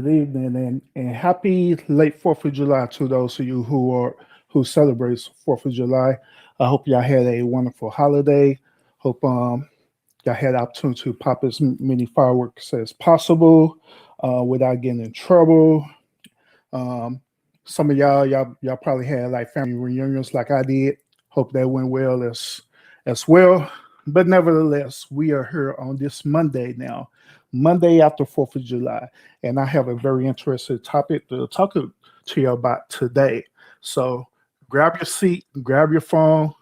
good evening, and happy late Fourth of July to those of you who celebrates Fourth of July. I hope y'all had a wonderful holiday. Hope y'all had the opportunity to pop as many fireworks as possible without getting in trouble. Um, some of y'all probably had like family reunions like I did. Hope that went well as well. But nevertheless, we are here on this Monday now, Monday after Fourth of July, and I have a very interesting topic to talk to you about today. So grab your seat, grab your phone,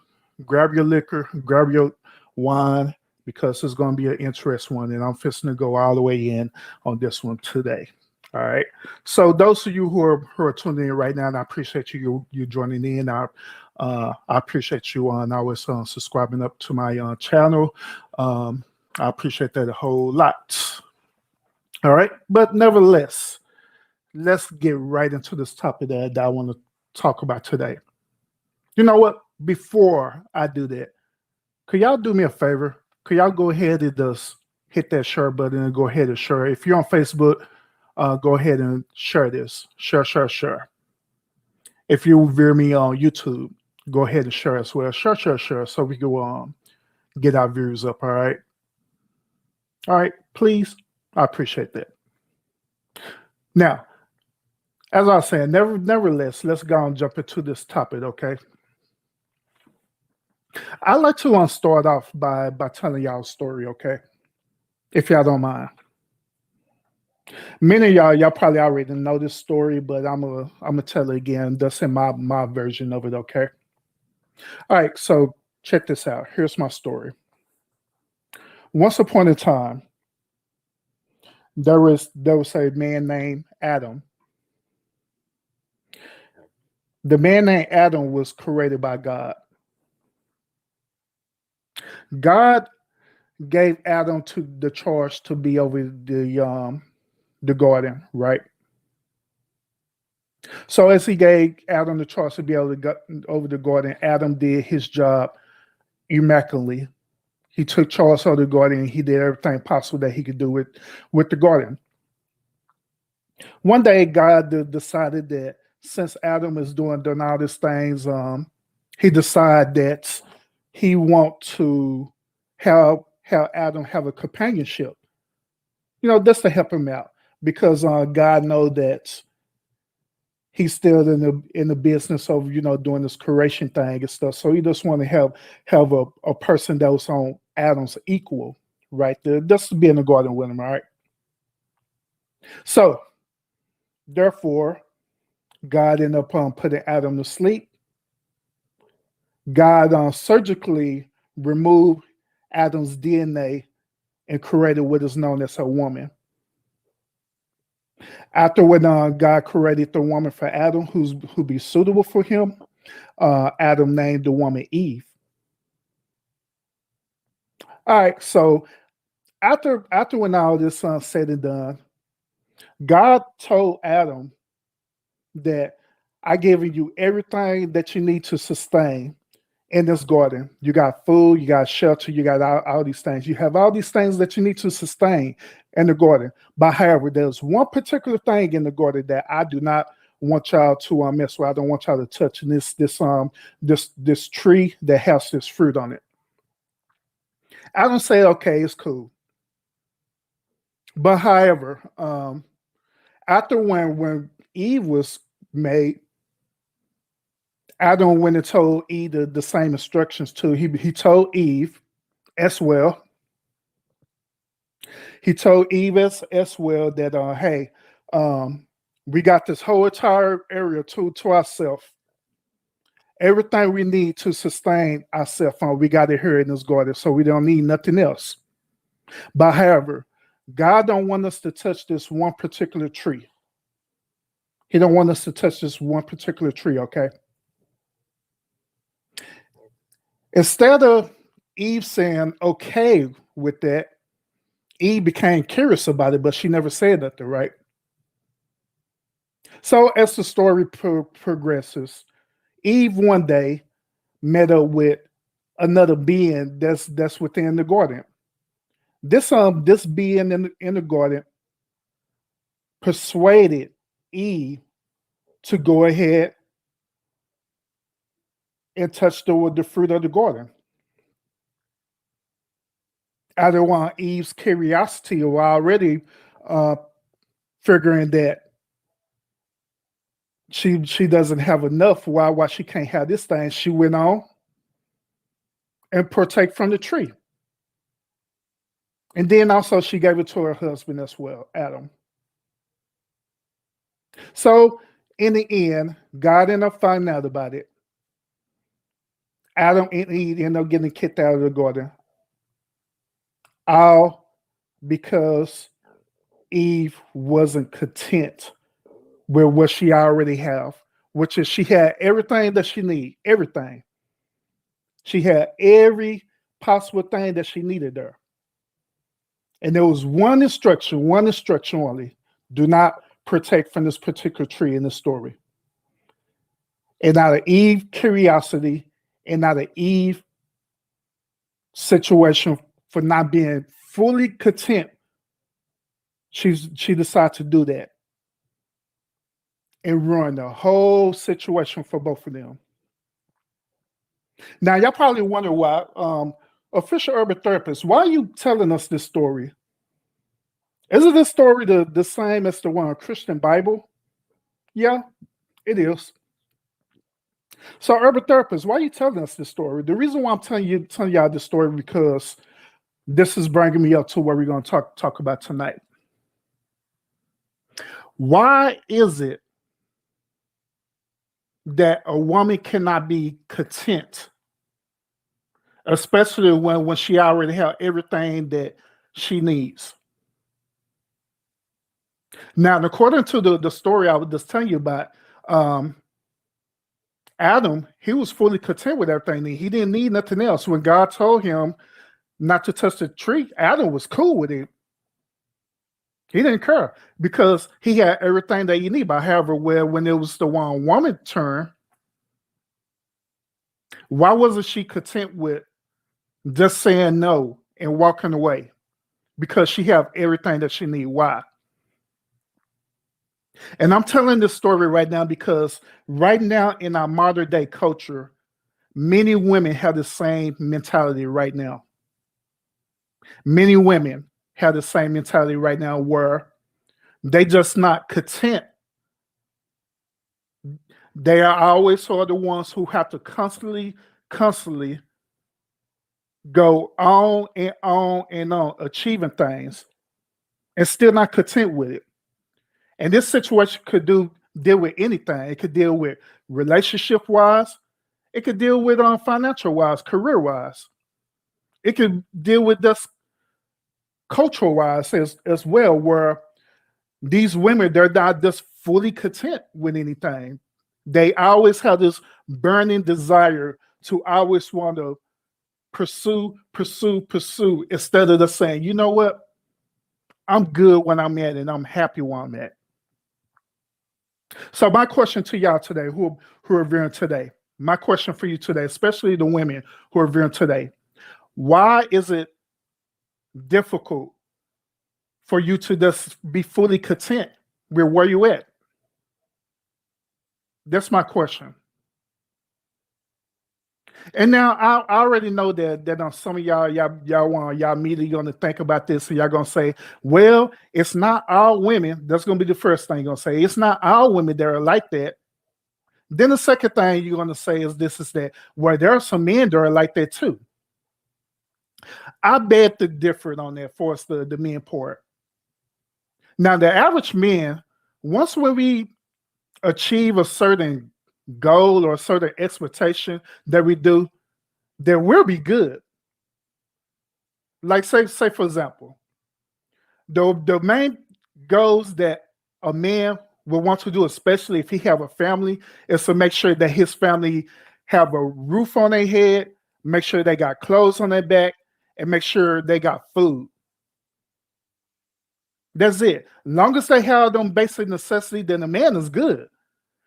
grab your liquor, grab your wine, because it's going to be an interesting one, and I'm fixing to go all the way in on this one today. All right. So those of you who are tuning in right now, and I appreciate you joining in. I appreciate you on always subscribing up to my channel. I appreciate that a whole lot. All right. But nevertheless, let's get right into this topic that I want to talk about today. You know what? Before I do that, could y'all do me a favor? Could y'all go ahead and just hit that share button and go ahead and share? If you're on Facebook, go ahead and share this. Share, share, share. If you view me on YouTube, go ahead and share as well. Share, share, share, so we can get our views up. All right. All right. Please. I appreciate that. Now, as I was saying, nevertheless, let's go and jump into this topic, okay? I'd like to start off by telling y'all a story, okay? If y'all don't mind. Many of y'all probably already know this story, but I'm gonna tell it again. That's in my version of it, okay? All right, so check this out. Here's my story. Once upon a time, there was a man named Adam. The man named Adam was created by God. God gave Adam to the charge to be over the garden, right? So as he gave Adam the charge to be able to go over the garden, Adam did his job immaculately. He took charge of the garden and he did everything possible that he could do with the garden. One day, God decided that since Adam is doing all these things, he decided that he want to have Adam have a companionship. Just to help him out, because God know that he's still in the business of doing this creation thing and stuff. So he just want to have a person that was on Adam's equal, right there, just to be in the garden with him, all right? So therefore, God ended up putting Adam to sleep. God surgically removed Adam's DNA and created what is known as a woman. After when God created the woman for Adam, who be suitable for him, Adam named the woman Eve. All right, so after when all this said and done, God told Adam that I given you everything that you need to sustain in this garden. You got food, you got shelter, you got all these things. You have all these things that you need to sustain in the garden. But however, there's one particular thing in the garden that I do not want y'all to mess with. I don't want y'all to touch. And this tree that has this fruit on it. Adam said, okay, it's cool. But however, after when Eve was made, Adam went and told Eve the same instructions too. He told Eve as well. He told Eve as well that hey, we got this whole entire area to ourselves. Everything we need to sustain ourselves on, we got it here in this garden, so we don't need nothing else. But however, God don't want us to touch this one particular tree. He don't want us to touch this one particular tree, okay? Instead of Eve saying okay with that, Eve became curious about it, but she never said nothing, right? So as the story progresses, Eve one day met up with another being that's within the garden. This being in the garden persuaded Eve to go ahead and touch the fruit of the garden. Either one, Eve's curiosity or already uh, figuring that she doesn't have enough. Why she can't have this thing? She went on and partake from the tree, and then also she gave it to her husband as well, Adam. So in the end, God ended up finding out about it. Adam and Eve ended up getting kicked out of the garden, all because Eve wasn't content with what she already have, which is she had everything that she need, everything. She had every possible thing that she needed there. And there was one instruction only. Do not partake from this particular tree in the story. And out of Eve's curiosity and out of Eve's situation for not being fully content, she decided to do that and ruin the whole situation for both of them. Now, y'all probably wonder why, official urban therapist, why are you telling us this story? Isn't this story the same as the one Christian Bible? Yeah, it is. So, urban therapist, why are you telling us this story? The reason why I'm telling y'all this story because this is bringing me up to what we're going to talk about tonight. Why is it that a woman cannot be content, especially when she already has everything that she needs? Now, according to the story I was just telling you about, Adam, he was fully content with everything. He didn't need nothing else. When God told him not to touch the tree, Adam was cool with it. He didn't care because he had everything that he needed. But however, when it was the one woman's turn, why wasn't she content with just saying no and walking away? Because she have everything that she need. Why? And I'm telling this story right now because right now in our modern day culture, many women have the same mentality right now. Many women have the same mentality right now where they just not content. They are always the ones who have to constantly go on and on and on, achieving things and still not content with it. And this situation could deal with anything. It could deal with relationship wise. It could deal with financial wise, career wise. It could deal with this cultural wise as well, where these women, they're not just fully content with anything. They always have this burning desire to always want to pursue instead of just saying, you know what? I'm good when I'm at and I'm happy where I'm at. So my question to y'all today, who are viewing today, my question for you today, especially the women who are viewing today, why is it difficult for you to just be fully content with where you at? That's my question. And now I already know that some of y'all immediately gonna think about this and y'all gonna say, well, it's not all women. That's gonna be the first thing you're gonna say. It's not all women that are like that. Then the second thing you're gonna say is that well, there are some men that are like that too. I beg to differ on that for us, the men part. Now the average man, once when we achieve a certain goal or a certain expectation that we do, then we'll be good. Like say for example, the main goals that a man will want to do, especially if he have a family, is to make sure that his family have a roof on their head, make sure they got clothes on their back, and make sure they got food. That's it. Long as they have them basic necessities, then the man is good.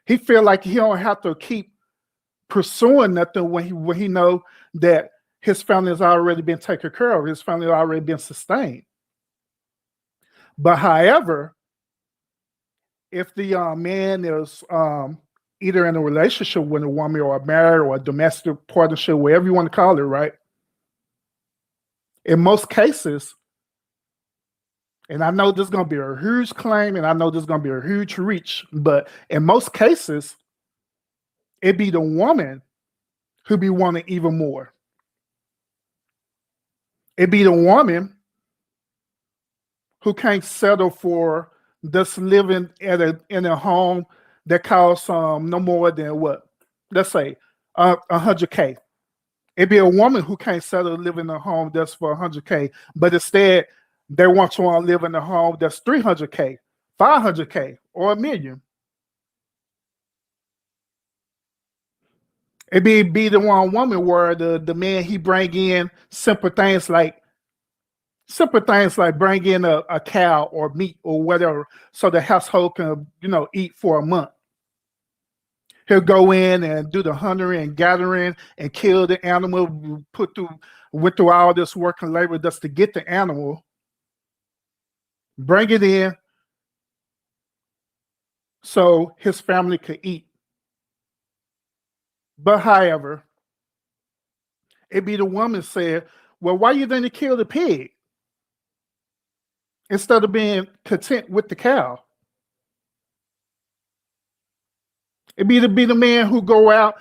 He feel like he don't have to keep pursuing nothing when he know that his family has already been taken care of. His family has already been sustained. But however, if the man is either in a relationship with a woman or married or a domestic partnership, whatever you want to call it, right? In most cases, and I know this is going to be a huge claim and I know this is going to be a huge reach, but in most cases, it be the woman who be wanting even more. It be the woman who can't settle for just living in a home that costs no more than what? Let's say $100K. It'd be a woman who can't settle live in a home that's for $100K, but instead they want to live in a home that's $300K, $500K, or $1 million. It'd be the one woman where the man he bring in simple things like bring in a cow or meat or whatever, so the household can eat for a month. He'll go in and do the hunting and gathering and kill the animal, went through all this work and labor just to get the animal, bring it in so his family could eat. But however, it'd be the woman said, well, why you didn't kill the pig instead of being content with the cow? It'd be the man who go out,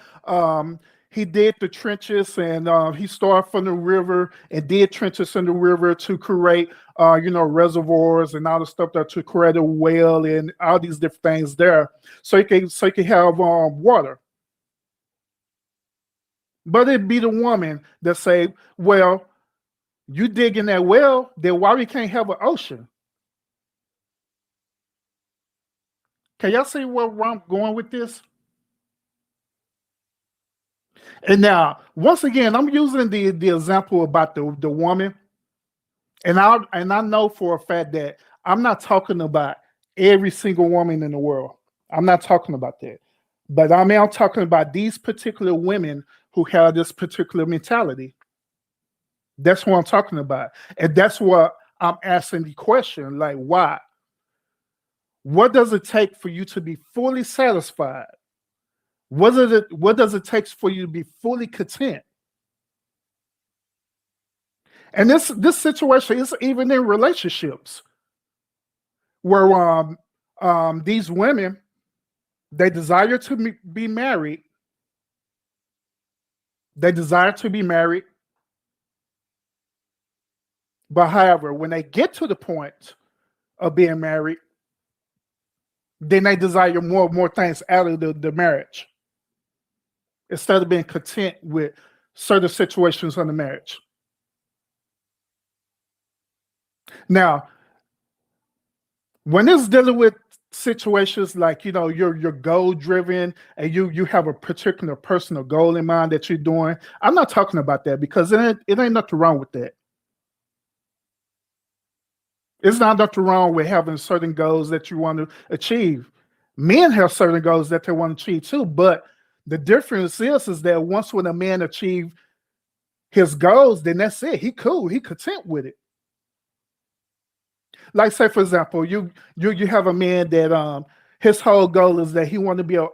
he did the trenches and he started from the river and did trenches in the river to create, reservoirs and all the stuff that to create a well and all these different things there, so he can have water. But it'd be the woman that say, well, you digging that well, then why we can't have an ocean? Can y'all see where I'm going with this? And now, once again, I'm using the example about the woman, and I know for a fact that I'm not talking about every single woman in the world. I'm not talking about that. But I'm talking about these particular women who have this particular mentality. That's what I'm talking about. And that's what I'm asking the question, like, why? What does it take for you to be fully satisfied? What does it take for you to be fully content? And this situation is even in relationships where these women, they desire to be married. They desire to be married. But however, when they get to the point of being married, then they desire more and more things out of the marriage, instead of being content with certain situations in the marriage. Now, when it's dealing with situations like you're goal driven and you have a particular personal goal in mind that you're doing, I'm not talking about that, because it ain't nothing wrong with that. It's not nothing wrong with having certain goals that you want to achieve. Men have certain goals that they want to achieve too, but the difference is that once when a man achieves his goals, then that's it. He cool. He content with it. Like, say for example, you have a man that his whole goal is that he want to be an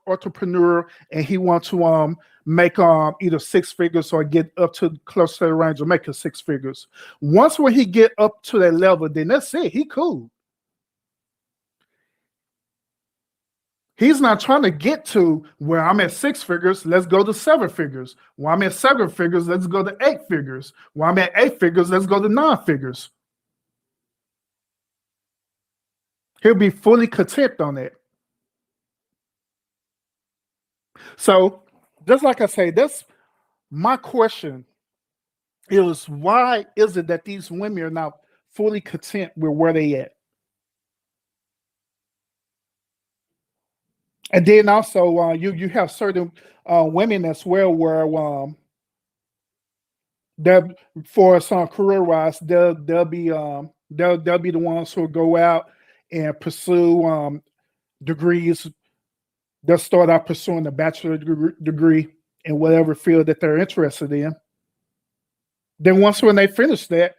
entrepreneur and he wants to make either six figures or get up to close to the range of making six figures. Once when he get up to that level, then that's it. He cool. He's not trying to get to where I'm at six figures, let's go to seven figures. Where I'm at seven figures, let's go to eight figures. Where I'm at eight figures, let's go to nine figures. He'll be fully content on it. So, just like I say, that's my question is, why is it that these women are not fully content with where they at? And then also, you have certain women as well where they'll, for some career wise, they'll be the ones who go out and pursue degrees. They'll start out pursuing a bachelor degree in whatever field that they're interested in. Then once when they finish that,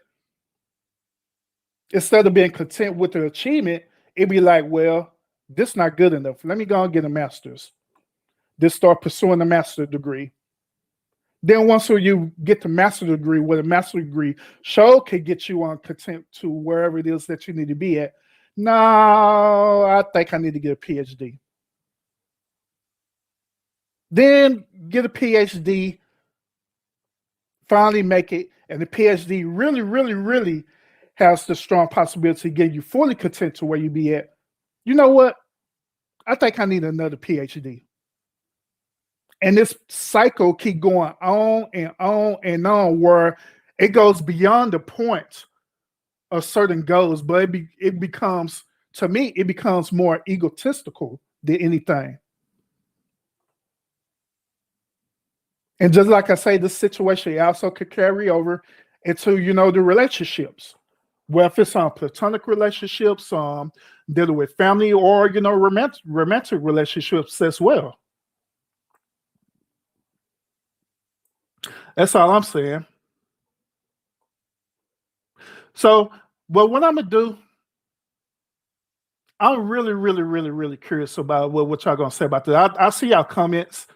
instead of being content with the achievement, it'd be like, well, This not good enough. Let me go and get a master's. Then start pursuing a master's degree. Then once you get the master's degree, what a master's degree sure can get you on content to wherever it is that you need to be at. No, I think I need to get a PhD. Then get a PhD, finally make it, and the PhD really, really, really has the strong possibility of getting you fully content to where you be at. You know what? I think I need another PhD. And this cycle keep going on and on and on, where it goes beyond the point of certain goals, but it becomes, to me, it becomes more egotistical than anything. And just like I say, this situation also could carry over into, the relationships. Well, if it's on platonic relationships, dealing with family, or romantic relationships as well. That's all I'm saying. So, but what I'm gonna do, I'm really, really, really, really curious about what y'all gonna say about that. I see y'all comments.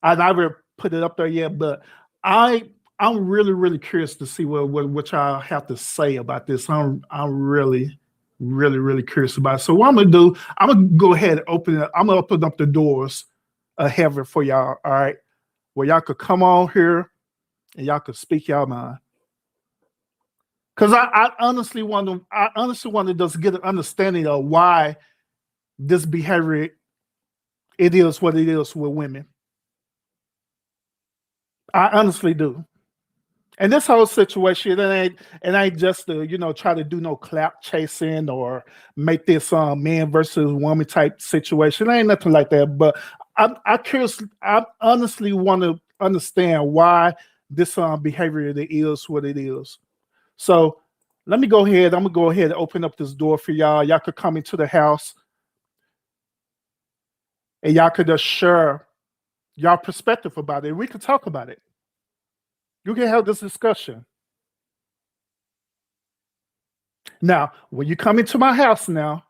I never put it up there yet, but I'm really, really curious to see what y'all have to say about this. I'm really, really, really curious about it. So what I'm gonna do, I'm gonna go ahead and open it. I'm gonna open up the doors of heaven for y'all. All right, where y'all could come on here and y'all could speak y'all mind. Because I honestly want to just get an understanding of why this behavior, it is what it is with women. I honestly do. And this whole situation, it ain't just to, try to do no clap chasing or make this man versus woman type situation. It ain't nothing like that. But I honestly want to understand why this behavior is what it is. So let me go ahead. I'm gonna go ahead and open up this door for y'all. Y'all could come into the house and y'all could just share y'all perspective about it. We could talk about it. You can have this discussion. Now, when you come into my house now,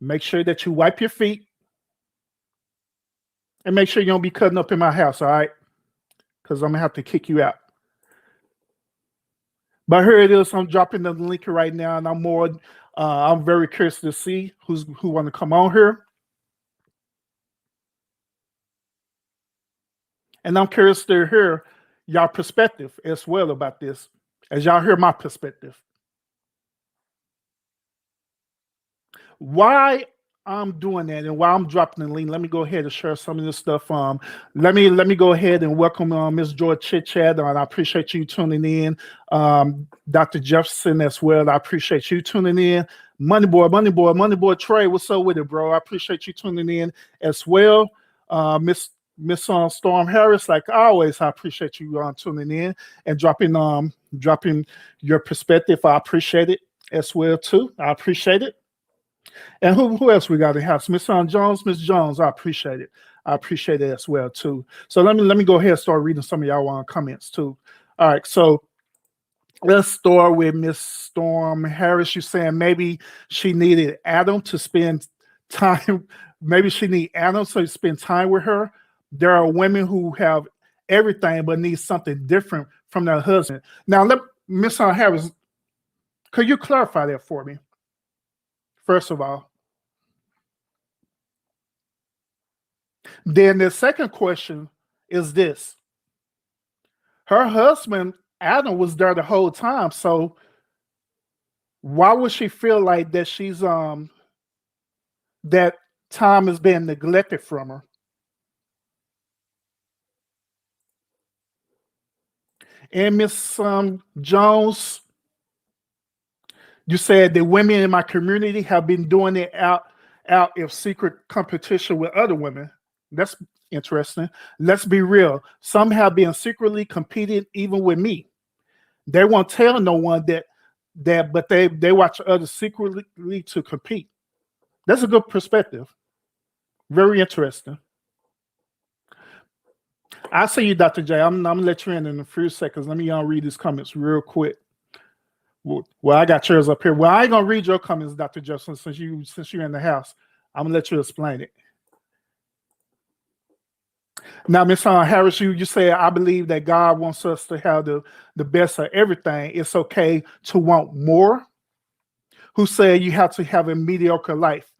make sure that you wipe your feet and make sure you don't be cutting up in my house, all right? Because I'm gonna have to kick you out. But here it is. I'm dropping the link right now, and I'm very curious to see who want to come on here. And I'm curious to hear y'all perspective as well about this, as y'all hear my perspective. Why I'm doing that and why I'm dropping the link, let me go ahead and share some of this stuff. Let me go ahead and welcome Ms. Joy Chit Chat. And I appreciate you tuning in. Dr. Jefferson as well. I appreciate you tuning in. Money boy Trey, what's up with it, bro? I appreciate you tuning in as well. Miss Storm Harris, like always, I appreciate you tuning in and dropping your perspective. I appreciate it as well too. I appreciate it. And who else we got in the house? Miss Jones, Miss Jones, I appreciate it. I appreciate it as well too. So let me go ahead and start reading some of y'all comments too. All right, so let's start with Miss Storm Harris. You saying maybe she needed Adam to spend time. Maybe she need Adam to spend time with her. There are women who have everything but need something different from their husband. Now, Miss Harris, could you clarify that for me? First of all. Then the second question is this. Her husband, Adam, was there the whole time. So why would she feel like that she's that time is being neglected from her? And Miss Jones, you said the women in my community have been doing it out of secret competition with other women. That's interesting. Let's be real. Some have been secretly competing even with me. They won't tell no one that but they watch others secretly to compete. That's a good perspective. Very interesting. I see you, Dr. J. I'm gonna let you in a few seconds. Let me read these comments real quick. Well, I got yours up here. Well, I ain't gonna read your comments, Dr. Justin, since you're in the house. I'm gonna let you explain it. Now, Miss Harris, you say I believe that God wants us to have the best of everything. It's okay to want more. Who said you have to have a mediocre life?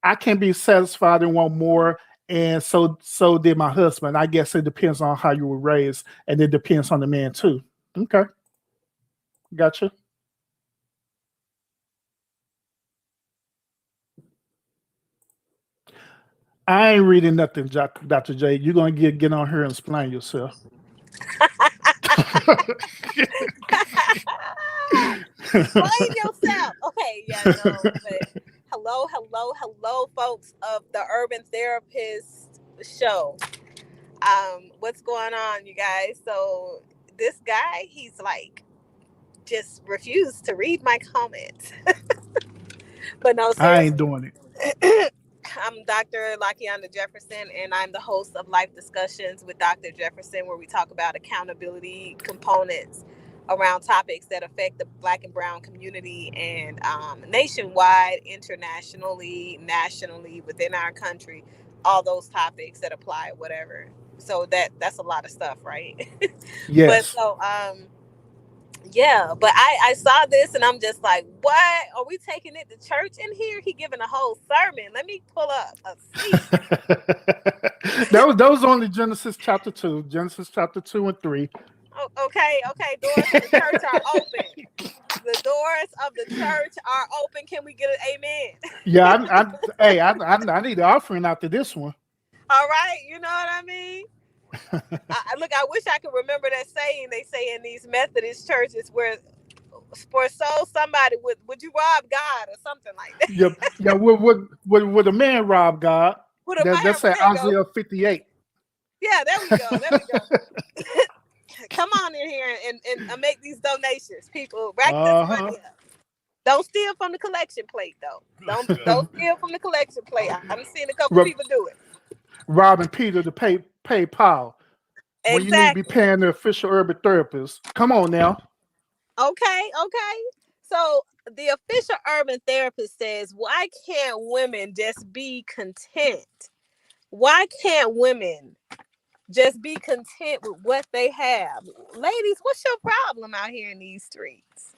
I can be satisfied and want more, and so did my husband. I guess it depends on how you were raised, and it depends on the man too. Okay, gotcha. I ain't reading nothing, Dr. J. You're gonna get on here and explain yourself. Explain yourself. Okay, yeah, no, but hello, folks of the Urban Therapist Show. What's going on, you guys? So this guy, he's like just refused to read my comments. But no, I ain't seriously. doing it. I'm Dr. Lakianda Jefferson, and I'm the host of Life Discussions with Dr. Jefferson, where we talk about accountability components around topics that affect the Black and Brown community and nationwide, internationally, nationally, within our country, all those topics that apply, whatever. So that's a lot of stuff, right? But Yes. so yeah, but I saw this and I'm just like, what? Are we taking it to church in here? He giving a whole sermon. Let me pull up a seat. That was only Genesis chapter 2, Genesis chapter 2 and 3. Oh, okay. Doors of the church are open. The doors of the church are open. Can we get an amen? Yeah, hey, I need the offering after this one. All right, you know what I mean? Look, I wish I could remember that saying they say in these Methodist churches where for so somebody would you rob God or something like that? Yeah, yeah. With a man rob God? With a That's man, at there you go. Isaiah 58. Yeah, there we go. There we go. Come on in here and make these donations. People, rack this Uh huh. money up. Don't steal from the collection plate though. Don't steal from the collection plate. I've seen a couple people do it. Robbing Peter to pay Paul when you need to be Exactly. paying the official urban therapist. Come on now. Okay. So the official urban therapist says, why can't women just be content? Why can't women just be content with what they have? Ladies, what's your problem out here in these streets?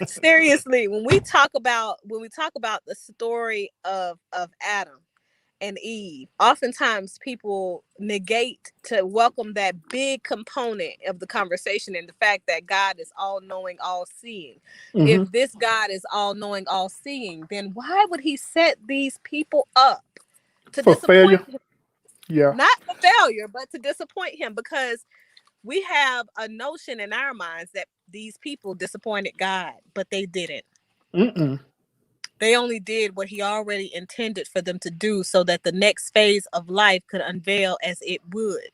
Seriously, when we talk about the story of Adam and Eve, oftentimes people negate to welcome that big component of the conversation and the fact that God is all knowing, all seeing. Hmm. If this God is all knowing, all seeing, then why would he set these people up to For failure. disappoint him? Yeah. Not for failure, but to disappoint him, because we have a notion in our minds that these people disappointed God, but they didn't. Mm-mm. They only did what he already intended for them to do so that the next phase of life could unveil as it would.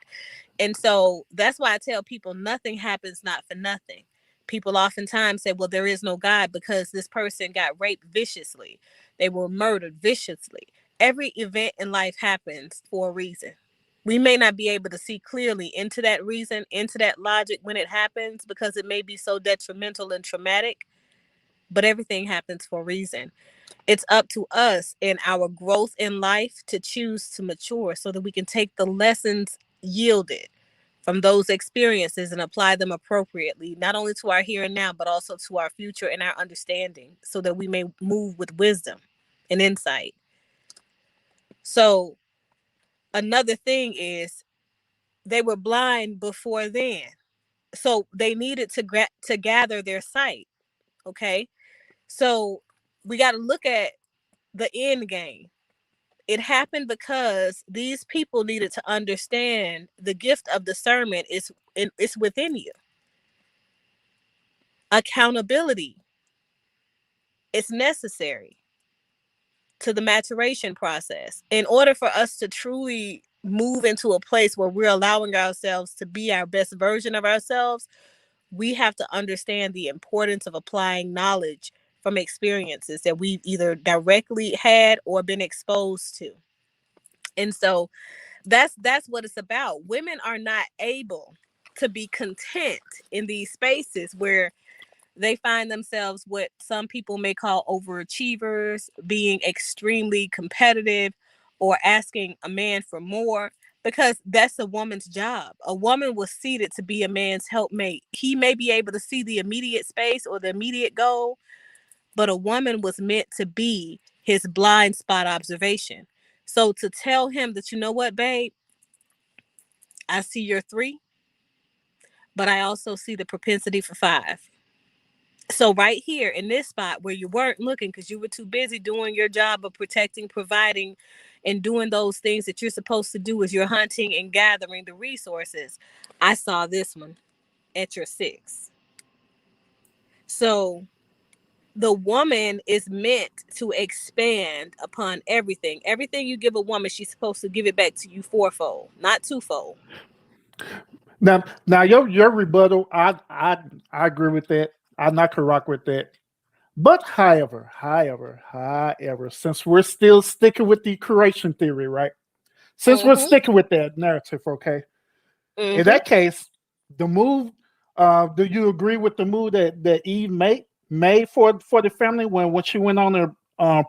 And so that's why I tell people nothing happens not for nothing. People oftentimes say, well, there is no God because this person got raped viciously. They were murdered viciously. Every event in life happens for a reason. We may not be able to see clearly into that reason, into that logic when it happens because it may be so detrimental and traumatic, but everything happens for a reason. It's up to us in our growth in life to choose to mature so that we can take the lessons yielded from those experiences and apply them appropriately, not only to our here and now, but also to our future and our understanding, so that we may move with wisdom and insight. So, another thing is they were blind before then. So, they needed to gather their sight. Okay. So, we got to look at the end game. It happened because these people needed to understand the gift of discernment is within you. Accountability is necessary to the maturation process. In order for us to truly move into a place where we're allowing ourselves to be our best version of ourselves, we have to understand the importance of applying knowledge from experiences that we've either directly had or been exposed to. And so that's what it's about. Women are not able to be content in these spaces where They find themselves what some people may call overachievers, being extremely competitive, or asking a man for more, because that's a woman's job. A woman was seated to be a man's helpmate. He may be able to see the immediate space or the immediate goal, but a woman was meant to be his blind spot observation. So to tell him that, you know what, babe, I see your 3, but I also see the propensity for 5. So right here in this spot where you weren't looking because you were too busy doing your job of protecting, providing, and doing those things that you're supposed to do as you're hunting and gathering the resources, I saw this one at your 6. So the woman is meant to expand upon everything. Everything you give a woman, she's supposed to give it back to you 4-fold, not 2-fold. Now, your rebuttal, I agree with that. I'm not gonna rock with that. But however, since we're still sticking with the creation theory, right? Since we're sticking with that narrative, okay. In that case, the move. Do you agree with the move that Eve made for the family when she went on to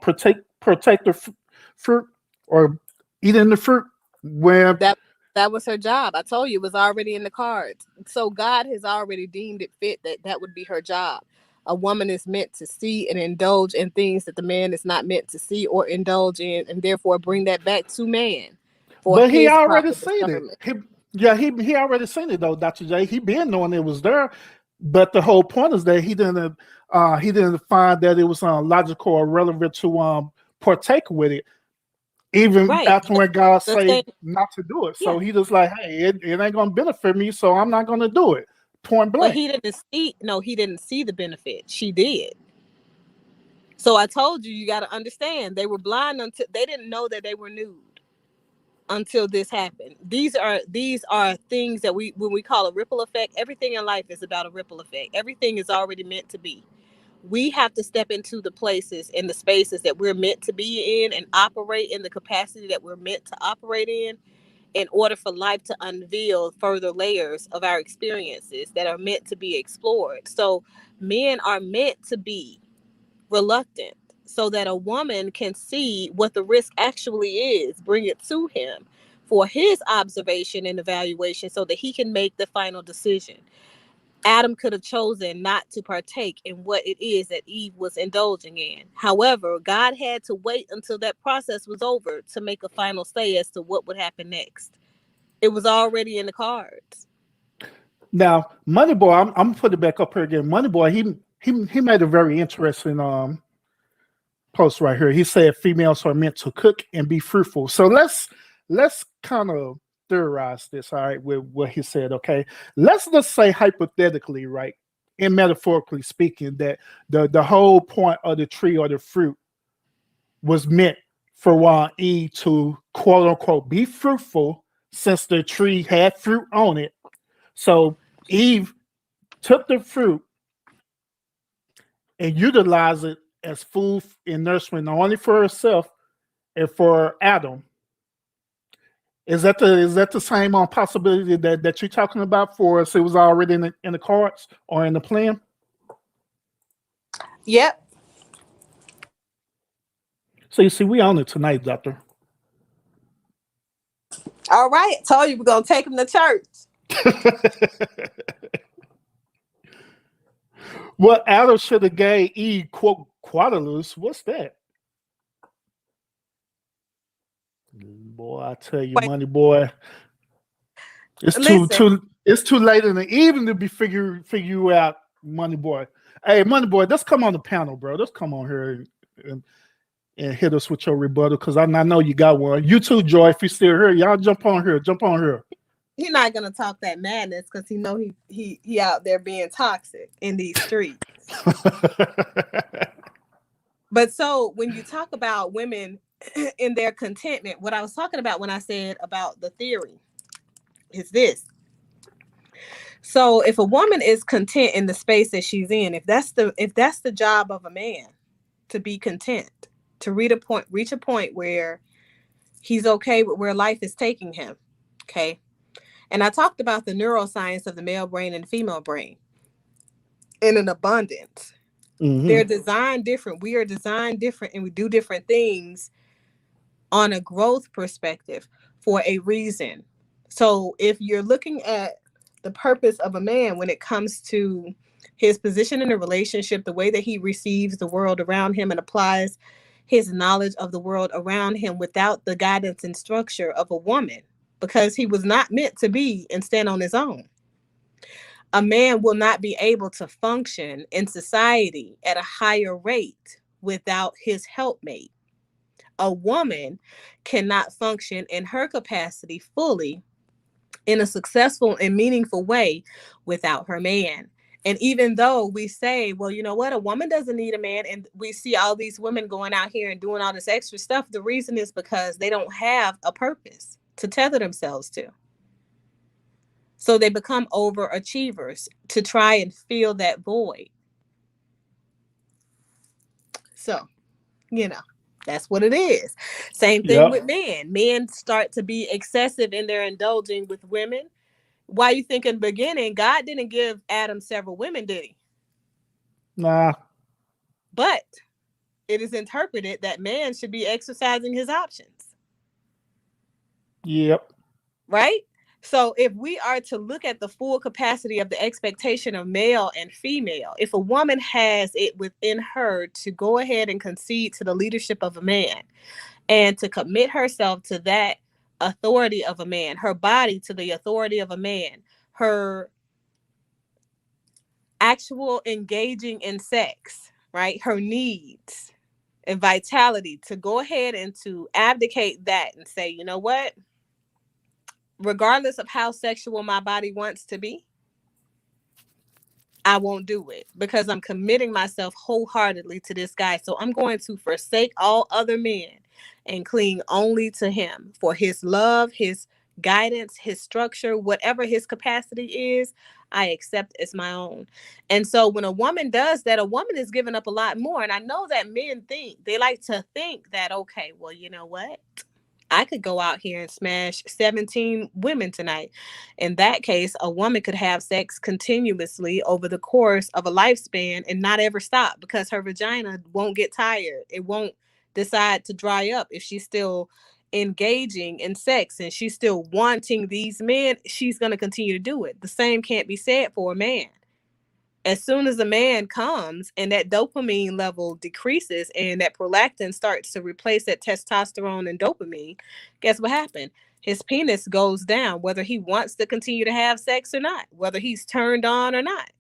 protect the fruit or eating the fruit? Where that was her job. I told you it was already in the cards. So God has already deemed it fit that would be her job. A woman is meant to see and indulge in things that the man is not meant to see or indulge in, and therefore bring that back to man. But he already seen it. He already seen it though, Dr. J. He been knowing it was there, but the whole point is that he didn't find that it was logical or relevant to partake with it. Even after when God said not to do it. So he just like, hey, it ain't gonna benefit me, so I'm not gonna do it. Point blank. But he didn't see the benefit. She did. So I told you got to understand, they were blind until they didn't know that they were nude until this happened. These are things that when we call a ripple effect. Everything in life is about a ripple effect. Everything is already meant to be. We have to step into the places and the spaces that we're meant to be in and operate in the capacity that we're meant to operate in order for life to unveil further layers of our experiences that are meant to be explored. So men are meant to be reluctant so that a woman can see what the risk actually is, bring it to him for his observation and evaluation so that he can make the final decision. Adam could have chosen not to partake in what it is that Eve was indulging in. However, God had to wait until that process was over to make a final say as to what would happen next. It was already in the cards. Now, Moneyboy, I'm gonna put it back up here again. Moneyboy, he made a very interesting post right here. He said females are meant to cook and be fruitful. So let's kind of theorize this, all right, with what he said. Okay, let's just say hypothetically, right, and metaphorically speaking, that the whole point of the tree or the fruit was meant for Eve to quote unquote be fruitful, since the tree had fruit on it. So Eve took the fruit and utilized it as food and nourishment, not only for herself and for Adam. Is that the same possibility that you're talking about for us? It was already in the cards or in the plan? Yep. So you see, we own it tonight, Doctor. All right. Told you we're going to take him to church. Well, Adam should have gave Eve, quote, Quaterlus. What's that? Boy, I tell you, Money Boy, it's too late in the evening to be figure you out, Money Boy. Hey, Money Boy, let's come on the panel, bro. Let's come on here and hit us with your rebuttal, because I know you got one. You too, Joy. If you're still here, y'all jump on here. He's not gonna talk that madness because he know he out there being toxic in these streets. But so when you talk about women in their contentment, what I was talking about when I said about the theory is this. So if a woman is content in the space that she's in, if that's the job of a man, to be content, to reach a point where he's okay with where life is taking him. Okay. And I talked about the neuroscience of the male brain and the female brain. in an abundance. Mm-hmm. They're designed different. We are designed different, and we do different things on a growth perspective for a reason. So if you're looking at the purpose of a man when it comes to his position in a relationship, the way that he receives the world around him and applies his knowledge of the world around him without the guidance and structure of a woman, because he was not meant to be and stand on his own. A man will not be able to function in society at a higher rate without his helpmate. A woman cannot function in her capacity fully in a successful and meaningful way without her man. And even though we say, well, you know what, a woman doesn't need a man, and we see all these women going out here and doing all this extra stuff, the reason is because they don't have a purpose to tether themselves to. So they become overachievers to try and fill that void. So, you know, that's what it is. Same thing with men. Men start to be excessive in their indulging with women. Why you think in the beginning, God didn't give Adam several women, did he? Nah. But it is interpreted that man should be exercising his options. Yep. Right? So if we are to look at the full capacity of the expectation of male and female, if a woman has it within her to go ahead and concede to the leadership of a man and to commit herself to that authority of a man, her body to the authority of a man, her actual engaging in sex, right? Her needs and vitality, to go ahead and to abdicate that and say, you know what? Regardless of how sexual my body wants to be, I won't do it because I'm committing myself wholeheartedly to this guy. So I'm going to forsake all other men and cling only to him for his love, his guidance, his structure, whatever his capacity is, I accept as my own. And so when a woman does that, a woman is giving up a lot more. And I know that men they like to think that, okay, well, you know what? I could go out here and smash 17 women tonight. In that case, a woman could have sex continuously over the course of a lifespan and not ever stop because her vagina won't get tired. It won't decide to dry up if she's still engaging in sex and she's still wanting these men. She's going to continue to do it. The same can't be said for a man. As soon as a man comes and that dopamine level decreases and that prolactin starts to replace that testosterone and dopamine, guess what happened? His penis goes down, whether he wants to continue to have sex or not, whether he's turned on or not.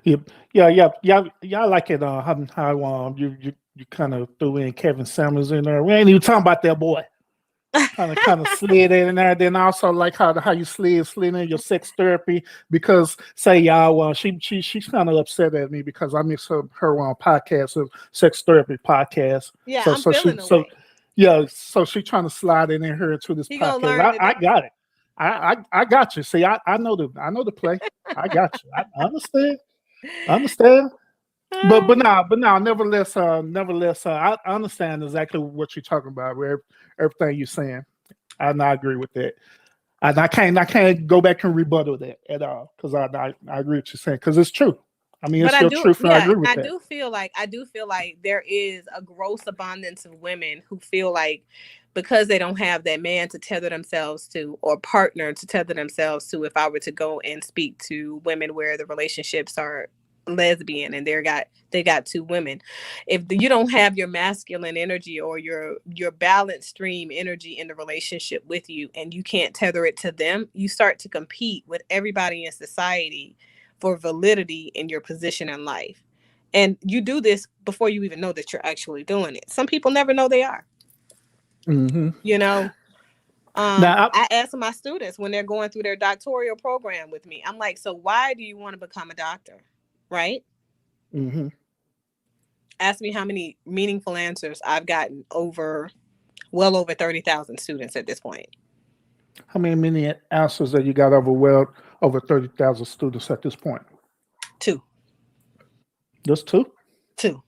Yeah. Like it. How you kind of threw in Kevin Samuels in there. We ain't even talking about that boy. kind of slid in there. Then also like how you slid in your sex therapy, because say y'all she's kind of upset at me because I mixed her on podcast, sex therapy podcast. Yeah, so I'm so feeling she away. so she trying to slide in her into this podcast. I today. got it. I got you. See, I know the play. I got you. I understand. But nevertheless, I understand exactly what you're talking about. Everything you're saying, I agree with that, and I can't go back and rebuttal that at all because I agree with you saying because it's true. I mean, it's your truth, and I agree with that. I do feel like there is a gross abundance of women who feel like because they don't have that man to tether themselves to or partner to tether themselves to. If I were to go and speak to women where the relationships are lesbian and they got two women, if you don't have your masculine energy or your balanced stream energy in the relationship with you and you can't tether it to them, you start to compete with everybody in society for validity in your position in life. And you do this before you even know that you're actually doing it. Some people never know they are. Mm-hmm. You know, now I ask my students when they're going through their doctoral program with me, I'm like, so why do you want to become a doctor? Right? Mm-hmm. Ask me how many meaningful answers I've gotten well over 30,000 students at this point. How many answers that you got over 30,000 students at this point? 2. Just 2? 2.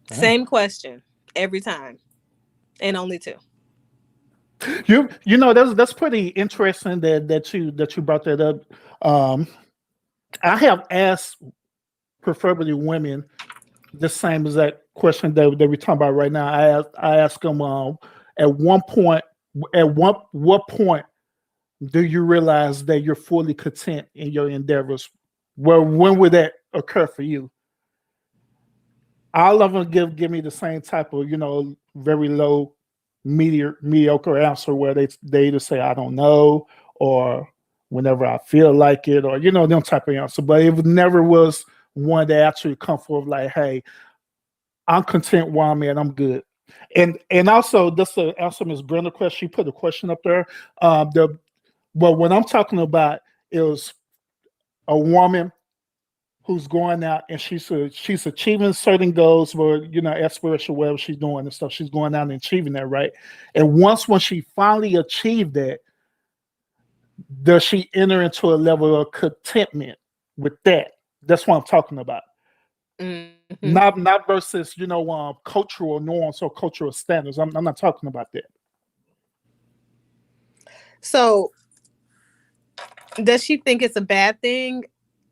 Dang. Same question every time, and only 2. You know that's pretty interesting that you brought that up. I have asked preferably women the same exact question that we're talking about right now. I ask them at one point, what point do you realize that you're fully content in your endeavors? Well, when would that occur for you? All of them give me the same type of very low mediocre answer where they either say I don't know or whenever I feel like it or them type of answer. But it never was one that actually come forward like, hey, I'm content where I'm at. I'm good. And also just to answer Ms. Brenda's question, she put a question up there. What I'm talking about is a woman who's going out and she's achieving certain goals or aspiration, whatever she's doing and stuff. She's going out and achieving that, right? And when she finally achieved that, does she enter into a level of contentment with that? That's what I'm talking about. Mm-hmm. Not versus cultural norms or cultural standards. I'm not talking about that. So, does she think it's a bad thing?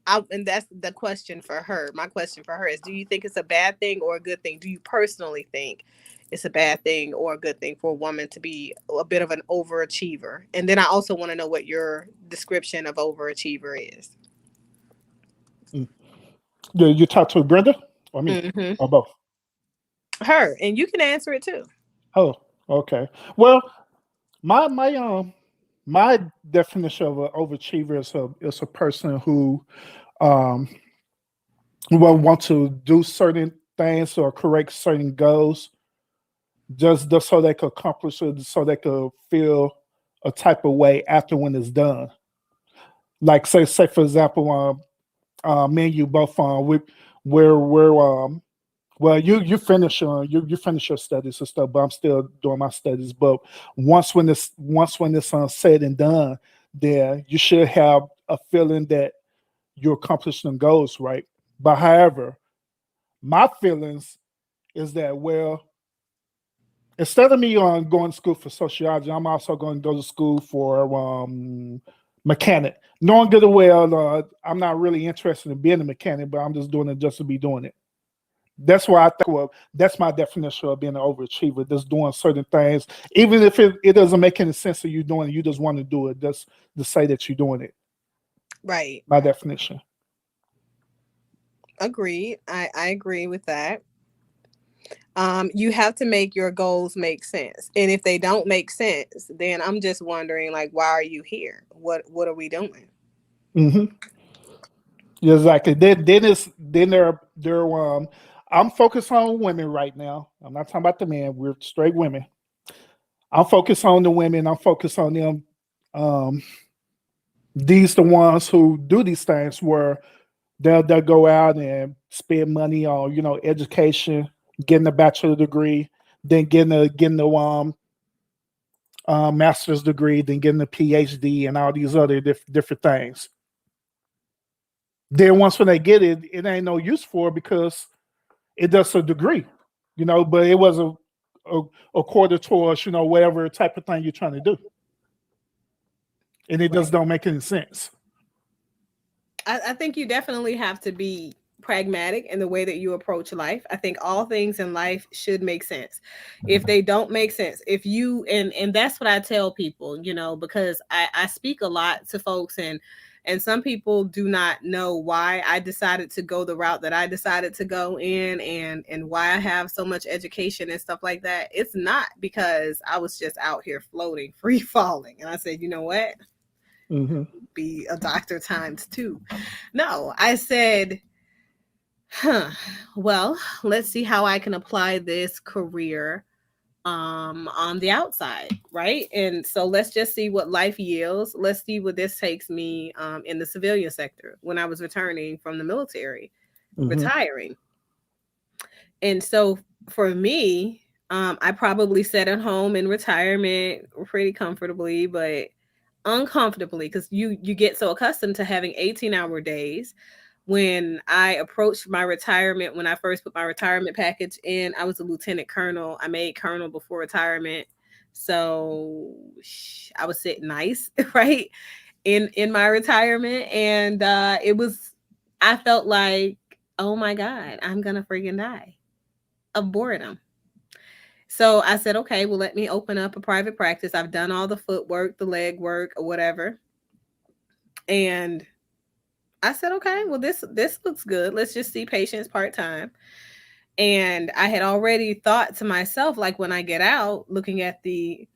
And that's the question for her. My question for her is: do you think it's a bad thing or a good thing? Do you personally think it's a bad thing or a good thing for a woman to be a bit of an overachiever? And then I also want to know what your description of overachiever is. You talk to Brenda or me or both? Her, and you can answer it too. Oh, okay. Well, my definition of an overachiever is a person who will want to do certain things or correct certain goals just so they could accomplish it, so they could feel a type of way after when it's done. Like say for example, me and you both we're well, you finish you finish your studies and stuff, but I'm still doing my studies. But when it's said and done, then you should have a feeling that you're accomplishing goals, right? But however, my feelings is that instead of me going to school for sociology, I'm also going to go to school for mechanic. Knowing good and well, I'm not really interested in being a mechanic, but I'm just doing it just to be doing it. That's why I think that's my definition of being an overachiever, just doing certain things. Even if it doesn't make any sense to you doing it, you just want to do it just to say that you're doing it. Right. My definition. Agreed. I agree with that. You have to make your goals make sense. And if they don't make sense, then I'm just wondering, like, why are you here? What are we doing? Mm-hmm. Exactly. I'm focused on women right now. I'm not talking about the men. We're straight women. I'm focused on the women. I'm focused on them. These the ones who do these things where they'll go out and spend money on education, getting a bachelor degree, then getting the master's degree, then getting a PhD, and all these other different things. Then once when they get it, it ain't no use for it because it does a degree, but it was a quarter towards whatever type of thing you're trying to do, and it just don't make any sense. I think you definitely have to be pragmatic in the way that you approach life. I think all things in life should make sense. If they don't make sense, if you and that's what I tell people, because I speak a lot to folks, and some people do not know why I decided to go the route that I decided to go in, and why I have so much education and stuff like that. It's not because I was just out here floating, free falling, and I said, you know what? Mm-hmm. Be a doctor times 2. No, I said, well, let's see how I can apply this career on the outside, right? And so let's just see what life yields. Let's see what this takes me in the civilian sector when I was returning from the military, retiring. And so for me, I probably sat at home in retirement pretty comfortably, but uncomfortably, because you get so accustomed to having 18-hour days. When I approached my retirement, when I first put my retirement package in, I was a lieutenant colonel. I made colonel before retirement. So I was sitting nice, right? In my retirement. And it was I felt like, oh my God, I'm gonna freaking die of boredom. So I said, okay, well, let me open up a private practice. I've done all the footwork, the leg work, or whatever. And I said, okay, well, this looks good. Let's just see patients part time. And I had already thought to myself, like when I get out, looking at the,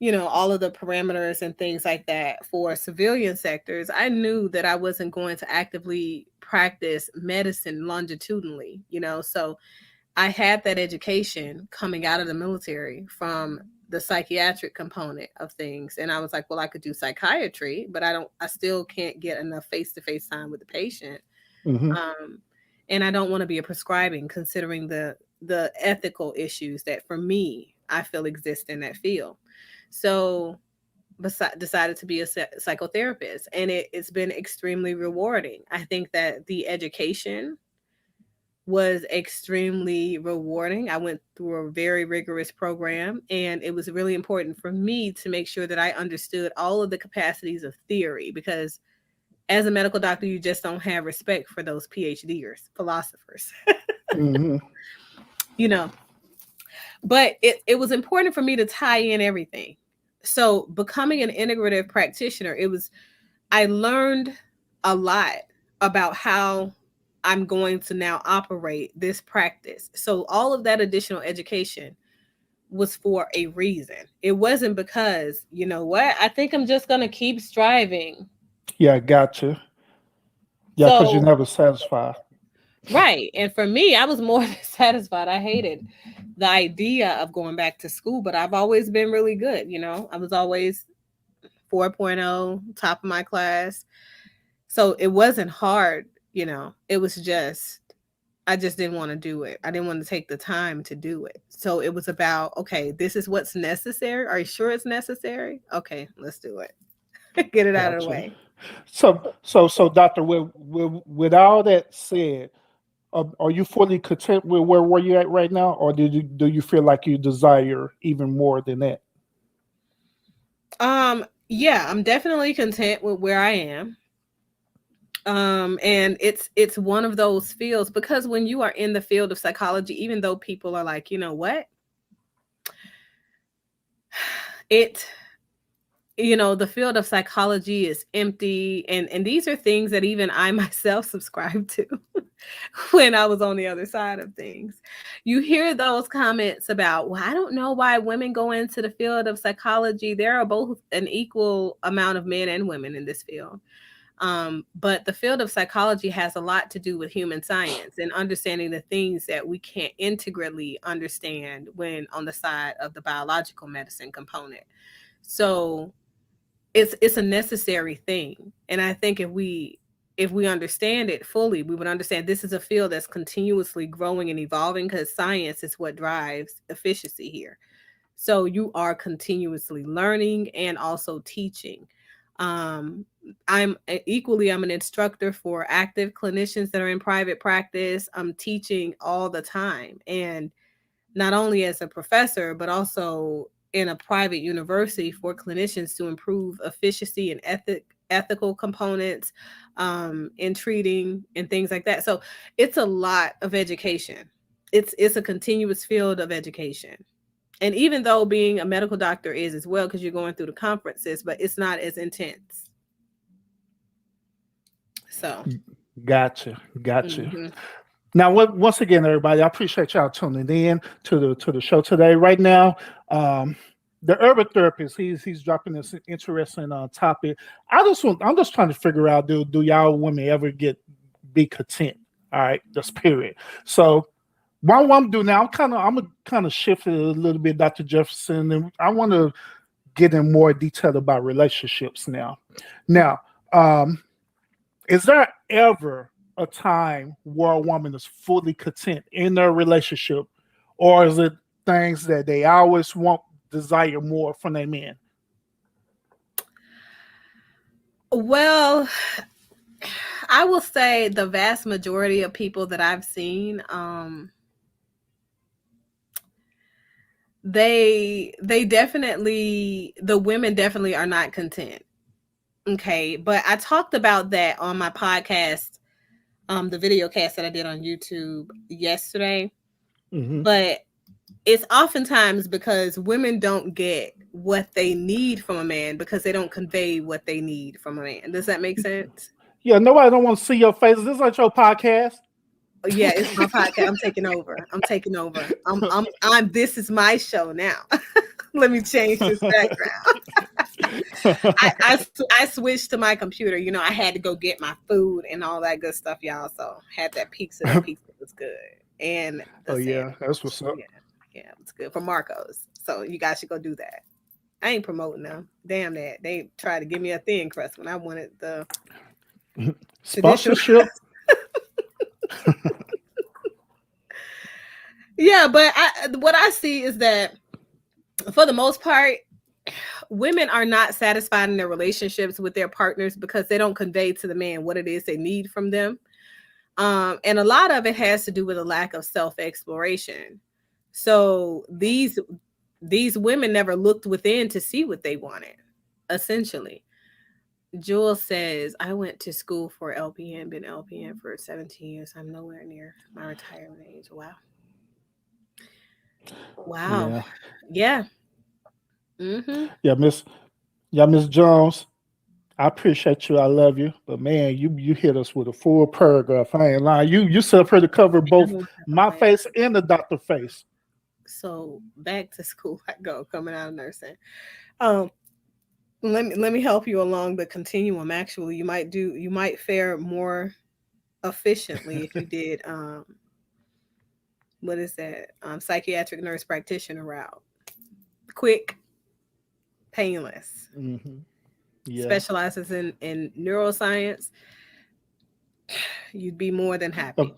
all of the parameters and things like that for civilian sectors, I knew that I wasn't going to actively practice medicine longitudinally, So I had that education coming out of the military from the psychiatric component of things. And I was like, well, I could do psychiatry, but I still can't get enough face-to-face time with the patient. Mm-hmm. And I don't want to be a prescribing, considering the ethical issues that for me, I feel exist in that field. So decided to be a psychotherapist, and it's been extremely rewarding. I think that the education was extremely rewarding. I went through a very rigorous program, and it was really important for me to make sure that I understood all of the capacities of theory, because as a medical doctor, you just don't have respect for those PhDers, philosophers, Mm-hmm. you know. But it was important for me to tie in everything. So becoming an integrative practitioner, I learned a lot about how I'm going to now operate this practice. So all of that additional education was for a reason. It wasn't because, you know what, I think I'm just going to keep striving. Yeah, gotcha. Yeah, because you're So, never satisfied. right. And for me, I was more than satisfied. I hated the idea of going back to school, but I've always been really good. I was always 4.0, top of my class. So it wasn't hard, it was just, I just didn't want to do it. I didn't want to take the time to do it. So it was about, okay, this is what's necessary. Are you sure it's necessary? Okay, let's do it. Get it out of the Gotcha. way. So, Doctor, with all that said, are you fully content with where you're at right now, or do you feel like you desire even more than that? Yeah, I'm definitely content with where I am. And it's one of those fields, because when you are in the field of psychology, even though people are like, you know what, it the field of psychology is empty, and these are things that even I myself subscribed to when I was on the other side of things. You hear those comments about, well, I don't know why women go into the field of psychology. There are both an equal amount of men and women in this field. But the field of psychology has a lot to do with human science and understanding the things that we can't integrally understand when on the side of the biological medicine component. So it's a necessary thing. And I think if we understand it fully, we would understand this is a field that's continuously growing and evolving, because science is what drives efficiency here. So you are continuously learning and also teaching. um, I'm I'm an instructor for active clinicians that are in private practice. I'm teaching all the time, and not only as a professor, but also in a private university for clinicians to improve efficiency and ethical components in treating and things like that. So it's a lot of education. It's a continuous field of education. And even though being a medical doctor is as well, because you're going through the conferences, but it's not as intense. So, Gotcha. mhm. Now, once again, everybody, I appreciate y'all tuning in to the show today. Right now, um, the urban therapist, he's dropping this interesting topic. I'm just trying to figure out, do y'all women ever be content? All right, just period. So what I'm doing now, I'm kind of shift it a little bit, Dr. Jefferson, and I want to get in more detail about relationships now. Now, is there ever a time where a woman is fully content in their relationship, or is it things that they always desire more from their men? Well, I will say the vast majority of people that I've seen, they definitely, the women definitely are not content. Okay, but I talked about that on my podcast the video cast that I did on YouTube yesterday. Mhm. But it's oftentimes because women don't get what they need from a man because they don't convey what they need from a man. Does that make sense? Yeah, nobody don't want to see your face. This ain't your podcast. Oh, yeah, it's my podcast. I'm taking over. This is my show now. Let me change this background. I switched to my computer. You know, I had to go get my food and all that good stuff, y'all. So had that pizza. That pizza was good. And Oh yeah, that's what's up. Yeah, it's good for Marco's. So you guys should go do that. I ain't promoting them. Damn that. They tried to give me a thin crust when I wanted the sponsorship. Yeah, but what I see is that for the most part, women are not satisfied in their relationships with their partners because they don't convey to the man what it is they need from them. And a lot of it has to do with a lack of self-exploration. So these women never looked within to see what they wanted, essentially. Jewel says, I went to school for LPN, been LPN for 17 years. I'm nowhere near my retirement age. Wow. Wow. Yeah. Mm-hmm. Yeah, Miss Jones. I appreciate you. I love you. But man, you hit us with a full paragraph. I ain't lying. You set up here to cover both my face and the doctor face. So back to school I go, coming out of nursing. Let me help you along the continuum. Actually, you might fare more efficiently if you did what is that? Psychiatric nurse practitioner route. Quick, painless. Mm-hmm. Yeah. Specializes in neuroscience. You'd be more than happy.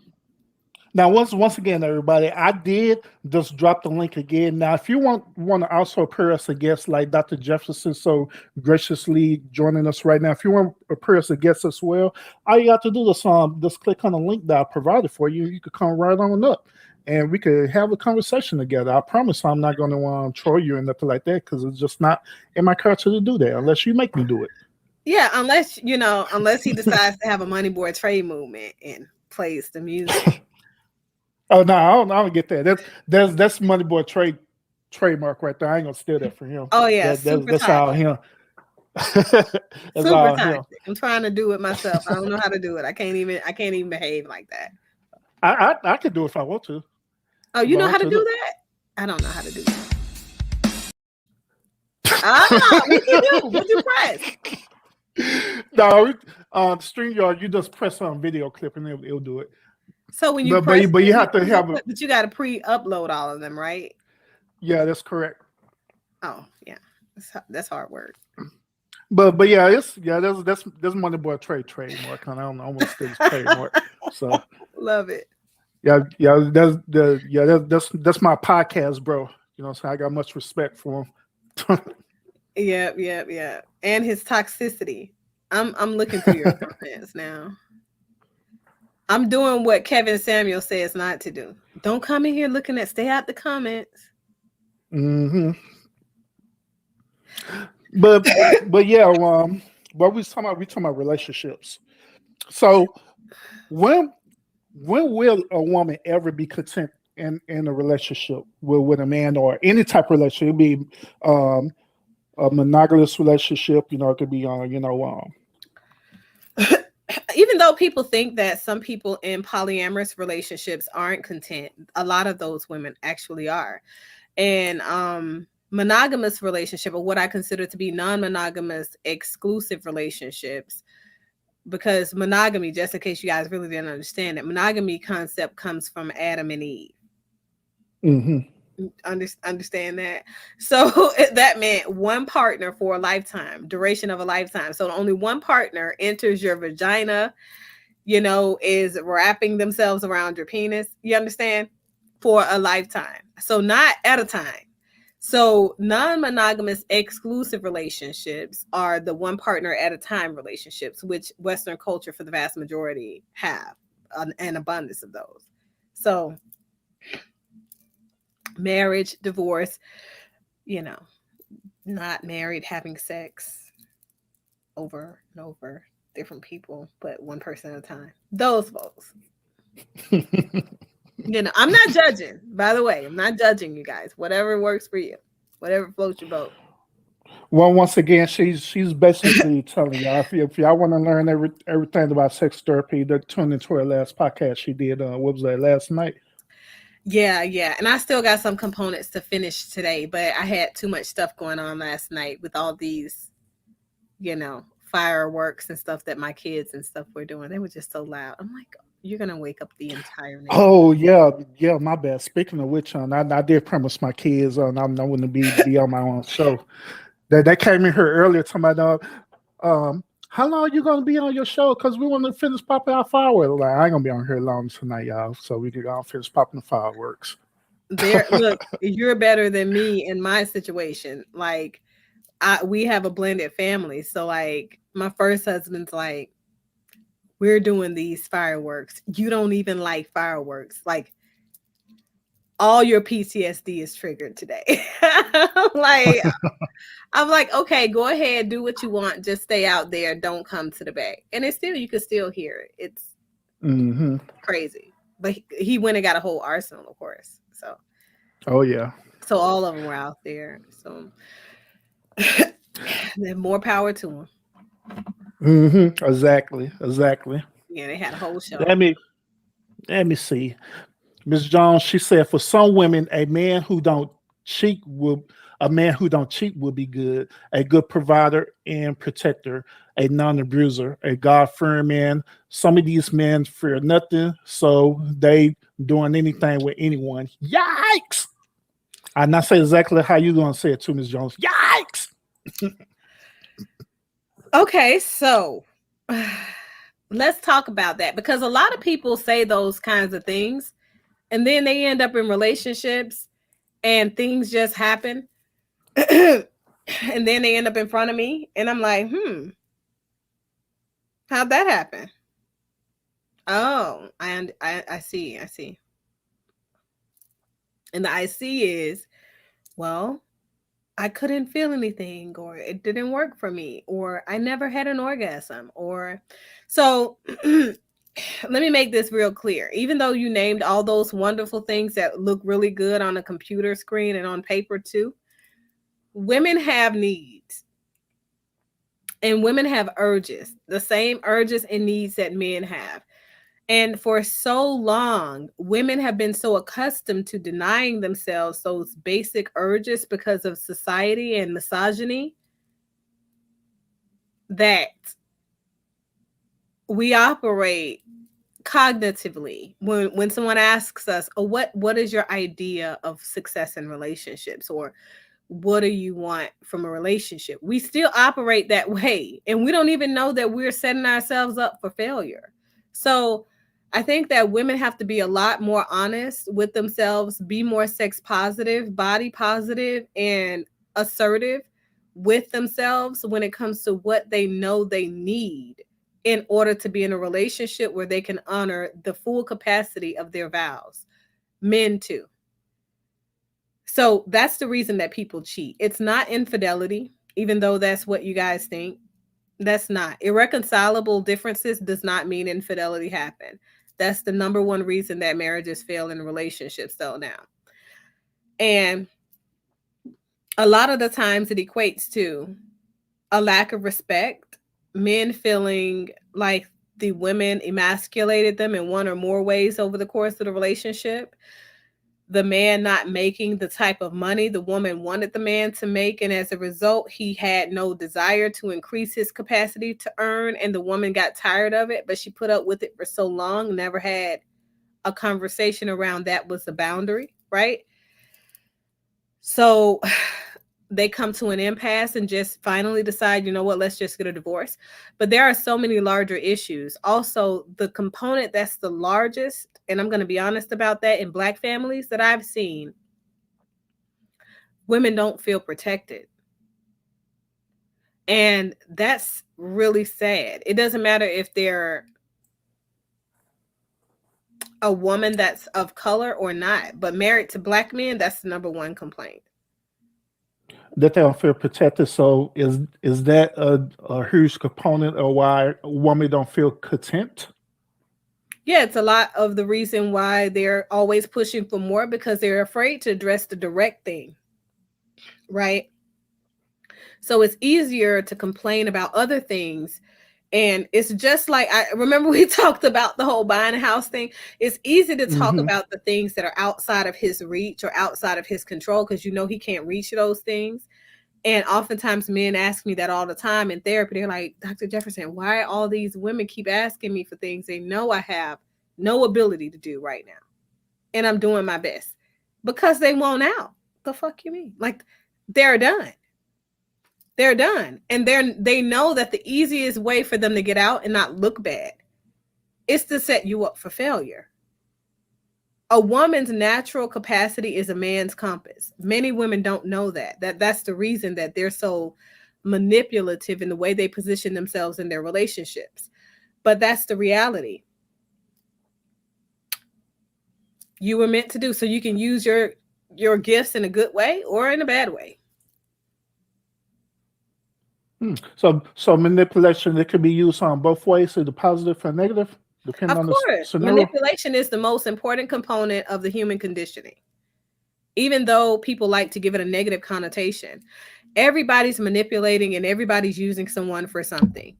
Now, once again, everybody, I did just drop the link again. Now, if you want to also appear as a guest, like Dr. Jefferson so graciously joining us right now, if you want to appear as a guest as well, all you got to do is just click on the link that I provided for you. You could come right on up, and we could have a conversation together. I promise I'm not going to troll you and nothing like that because it's just not in my character to do that unless you make me do it. Yeah, unless he decides to have a money boy trade movement and plays the music. Oh no, I don't get that. That's Money Boy trademark right there. I ain't gonna steal that from him. Oh yeah, that's all him. Super toxic. I'm trying to do it myself. I don't know how to do it. I can't even behave like that. I could do it if I want to. Oh, you know how to do that? I don't know how to do that. What you do? What you press? No, StreamYard, you just press on video clip and it'll do it. So when you but you have to have but you got to pre-upload all of them, right? Yeah, that's correct. Oh yeah, that's hard work. But yeah, that's Money Boy trademark. I don't know, almost his trademark. So love it. Yeah, that's my podcast, bro. You know, so I got much respect for him. Yeah. And his toxicity. I'm looking through your comments now. I'm doing what Kevin Samuel says not to do. Don't come in here looking at. Stay out the comments. Mm-hmm. But yeah, what we talking about relationships. So when will a woman ever be content in a relationship with a man or any type of relationship? It be a monogamous relationship, it could be even though people think that some people in polyamorous relationships aren't content, a lot of those women actually are. And monogamous relationship, or what I consider to be non-monogamous exclusive relationships, because monogamy, just in case you guys really didn't understand it, monogamy concept comes from Adam and Eve. Mm-hmm. Understand that? So that meant one partner for a lifetime, duration of a lifetime. So only one partner enters your vagina, is wrapping themselves around your penis. You understand? For a lifetime. So not at a time. So non-monogamous exclusive relationships are the one partner at a time relationships, which Western culture for the vast majority have an abundance of those. So marriage, divorce, not married, having sex over and over different people, but one person at a time. Those folks. I'm not judging, by the way. I'm not judging you guys. Whatever works for you. Whatever floats your boat. Well, once again, she's basically telling y'all if y'all want to learn everything about sex therapy, that tune into her last podcast she did. What was that, last night? Yeah. And I still got some components to finish today, but I had too much stuff going on last night with all these, fireworks and stuff that my kids and stuff were doing. They were just so loud. I'm like, you're gonna wake up the entire neighborhood. Oh yeah, my bad. Speaking of which, I did promise my kids I'm going to be on my own show. They came in here earlier talking about how long are you going to be on your show? Because we want to finish popping our fireworks. Like, I ain't going to be on here long tonight, y'all. So we can go and finish popping the fireworks. Look, you're better than me in my situation. Like, we have a blended family. So, like, my first husband's like, we're doing these fireworks. You don't even like fireworks. Like, all your PTSD is triggered today. I'm like, okay, go ahead, do what you want. Just stay out there. Don't come to the bay. And it's still, you can still hear it. It's crazy. But he went and got a whole arsenal, of course. So, oh yeah. So all of them were out there. So then more power to them. Exactly. Yeah, they had a whole show. Let me see. Ms. Jones, she said, for some women, a man who don't cheat will be good, a good provider and protector, a non-abuser, a God-fearing man. Some of these men fear nothing, so they doing anything with anyone. Yikes! I'm not saying exactly how you're going to say it too, Ms. Jones. Yikes! Okay, so let's talk about that, because a lot of people say those kinds of things and then they end up in relationships and things just happen and then they end up in front of me and I'm like, how'd that happen? Oh, I see. And the I see is, well, I couldn't feel anything, or it didn't work for me, or I never had an orgasm, or so. Let me make this real clear. Even though you named all those wonderful things that look really good on a computer screen and on paper too, women have needs. And women have urges, the same urges and needs that men have. And for so long, women have been so accustomed to denying themselves those basic urges because of society and misogyny that we operate cognitively when someone asks us, oh, what is your idea of success in relationships, or what do you want from a relationship? We still operate that way, and we don't even know that we're setting ourselves up for failure. So I think that women have to be a lot more honest with themselves, be more sex positive, body positive, and assertive with themselves when it comes to what they know they need in order to be in a relationship where they can honor the full capacity of their vows. Men too. So that's the reason that people cheat. It's not infidelity, even though that's what you guys think. That's not. Irreconcilable differences does not mean infidelity happened. That's the number one reason that marriages fail in relationships though now. And a lot of the times it equates to a lack of respect, men feeling like the women emasculated them in one or more ways over the course of the relationship, the man not making the type of money the woman wanted the man to make, and as a result, he had no desire to increase his capacity to earn, and the woman got tired of it, but she put up with it for so long, never had a conversation around that was the boundary, right? So they come to an impasse and just finally decide, you know what, let's just get a divorce. But there are so many larger issues. Also, the component that's the largest, and I'm going to be honest about that, in Black families that I've seen, women don't feel protected. And that's really sad. It doesn't matter if they're a woman that's of color or not, but married to Black men, that's the number one complaint. that they don't feel protected. So is that a huge component of why women don't feel content? Yeah, it's a lot of the reason why they're always pushing for more, because they're afraid to address the direct thing, right? So it's easier to complain about other things. And it's just like, I remember we talked about the whole buying a house thing. It's easy to talk Hmm. about the things that are outside of his reach or outside of his control, because he can't reach those things. And oftentimes men ask me that all the time in therapy. They're like, Dr. Jefferson, why all these women keep asking me for things they know I have no ability to do right now? And I'm doing my best. Because they won't out. The fuck you mean? Like, they're done. They're done. And they know that the easiest way for them to get out and not look bad is to set you up for failure. A woman's natural capacity is a man's compass. Many women don't know that. That's the reason that they're so manipulative in the way they position themselves in their relationships. But that's the reality. You were meant to do, so you can use your gifts in a good way or in a bad way. So manipulation, it can be used on both ways, either positive or negative, depending Of on the course, scenario. manipulation is the most important component of the human conditioning. Even though people like to give it a negative connotation, everybody's manipulating and everybody's using someone for something.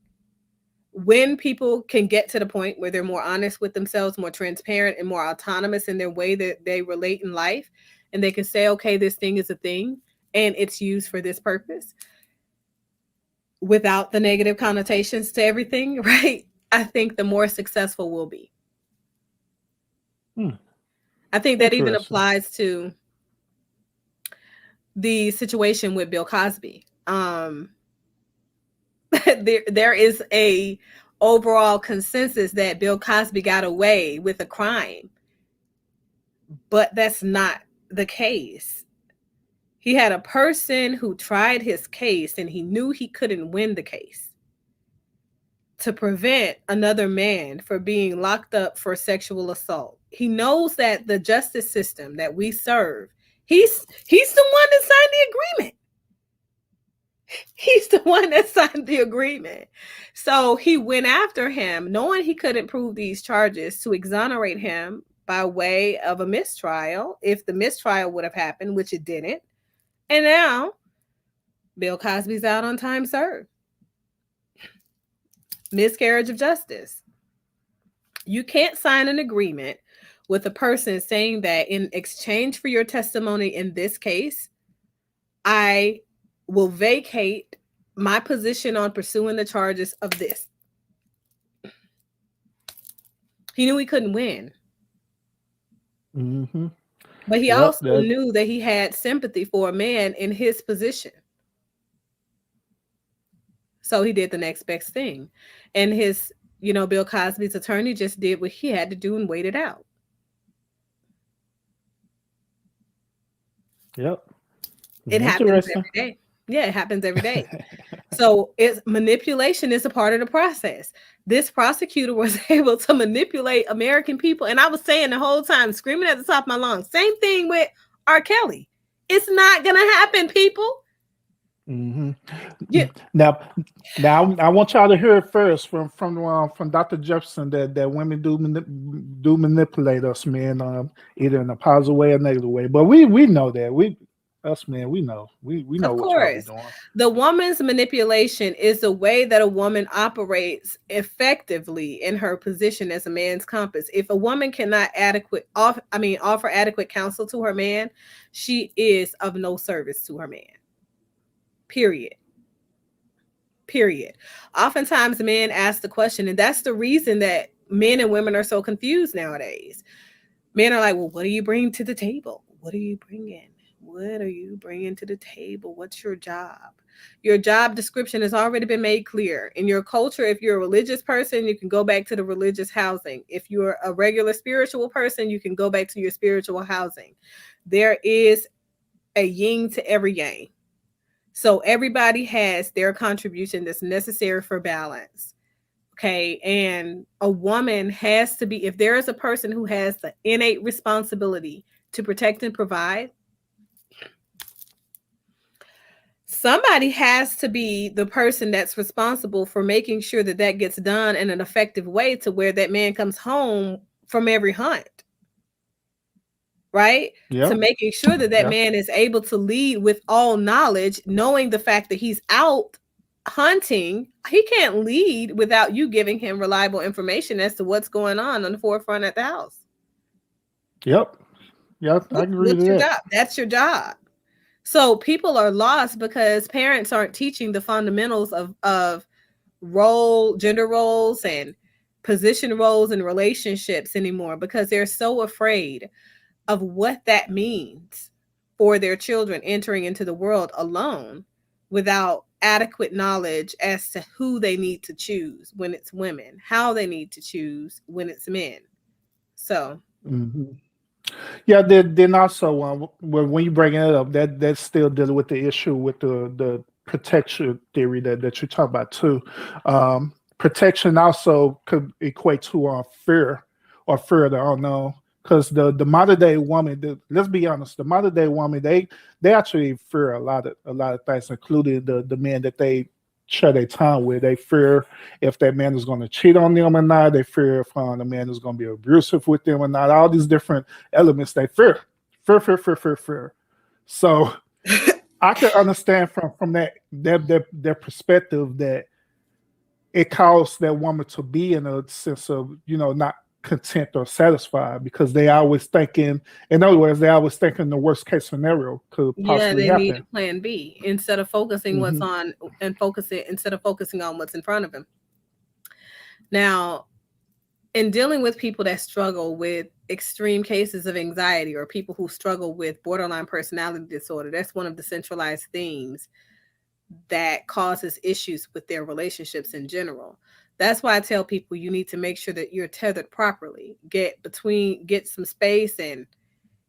When people can get to the point where they're more honest with themselves, more transparent, and more autonomous in their way that they relate in life, and they can say, okay, this thing is a thing and it's used for this purpose without the negative connotations to everything, right? I think the more successful we'll be. Hmm. I think that even Interesting. applies to the situation with Bill Cosby. There is a overall consensus that Bill Cosby got away with a crime, but that's not the case. He had a person who tried his case and he knew he couldn't win the case to prevent another man from being locked up for sexual assault. He knows that the justice system that we serve, he's the one that signed the agreement. He's the one that signed the agreement. So he went after him, knowing he couldn't prove these charges, to exonerate him by way of a mistrial, if the mistrial would have happened, which it didn't. And now Bill Cosby's out on time served. Miscarriage of justice. You can't sign an agreement with a person saying that in exchange for your testimony in this case, I will vacate my position on pursuing the charges of this. He knew he couldn't win. Hmm. But he Yep. also knew that he had sympathy for a man in his position. So he did the next best thing. And his, Bill Cosby's attorney just did what he had to do and waited out. Yep. It happens Interesting. every day. Yeah, it happens every day. So manipulation is a part of the process. This prosecutor was able to manipulate American people. And I was saying the whole time, screaming at the top of my lungs, same thing with R. Kelly. It's not going to happen, people. Hmm. Yeah. Now, I want y'all to hear it first from Dr. Jefferson that women do manipulate us men, either in a positive way or negative way. But we know that we men we know Of what y'all be course, doing. the woman's manipulation is the way that a woman operates effectively in her position as a man's compass. If a woman cannot offer adequate counsel to her man, she is of no service to her man. Period. Oftentimes men ask the question, and that's the reason that men and women are so confused nowadays. Men are like, well, what do you bring to the table? What are you bringing? What are you bringing to the table? What's your job? Your job description has already been made clear. In your culture, if you're a religious person, you can go back to the religious housing. If you're a regular spiritual person, you can go back to your spiritual housing. There is a yin to every yang. So everybody has their contribution that's necessary for balance. Okay. And a woman has to be, if there is a person who has the innate responsibility to protect and provide, somebody has to be the person that's responsible for making sure that that gets done in an effective way to where that man comes home from every hunt, right? To Yep. making sure that that Yep. man is able to lead with all knowledge, knowing the fact that he's out hunting. He can't lead without you giving him reliable information as to what's going on the forefront at the house. Yep. Yep. I agree What's to your that. job? That's your job. So people are lost because parents aren't teaching the fundamentals of gender roles and position roles and relationships anymore because they're so afraid of what that means for their children entering into the world alone without adequate knowledge as to who they need to choose when it's women, how they need to choose when it's men. So, Hmm. Yeah. Then also, when you bring it up, that's still dealing with the issue with the protection theory that you talk about too. Protection also could equate to fear or fear of the unknown. Because the modern day woman, let's be honest, the modern day woman, they actually fear a lot of things, including the men that they share their time with. They fear if that man is going to cheat on them or not. They fear if the man is going to be abusive with them or not. All these different elements they fear, fear. So I can understand from their perspective that it caused that woman to be in a sense of not content or satisfied because they always thinking, in other words, they always thinking the worst case scenario could yeah, possibly they need happen. a plan B instead of focusing what's Hmm. on and focusing instead of focusing on what's in front of them. Now, in dealing with people that struggle with extreme cases of anxiety or people who struggle with borderline personality disorder, that's one of the centralized themes that causes issues with their relationships in general. That's why I tell people you need to make sure that you're tethered properly. Get some space and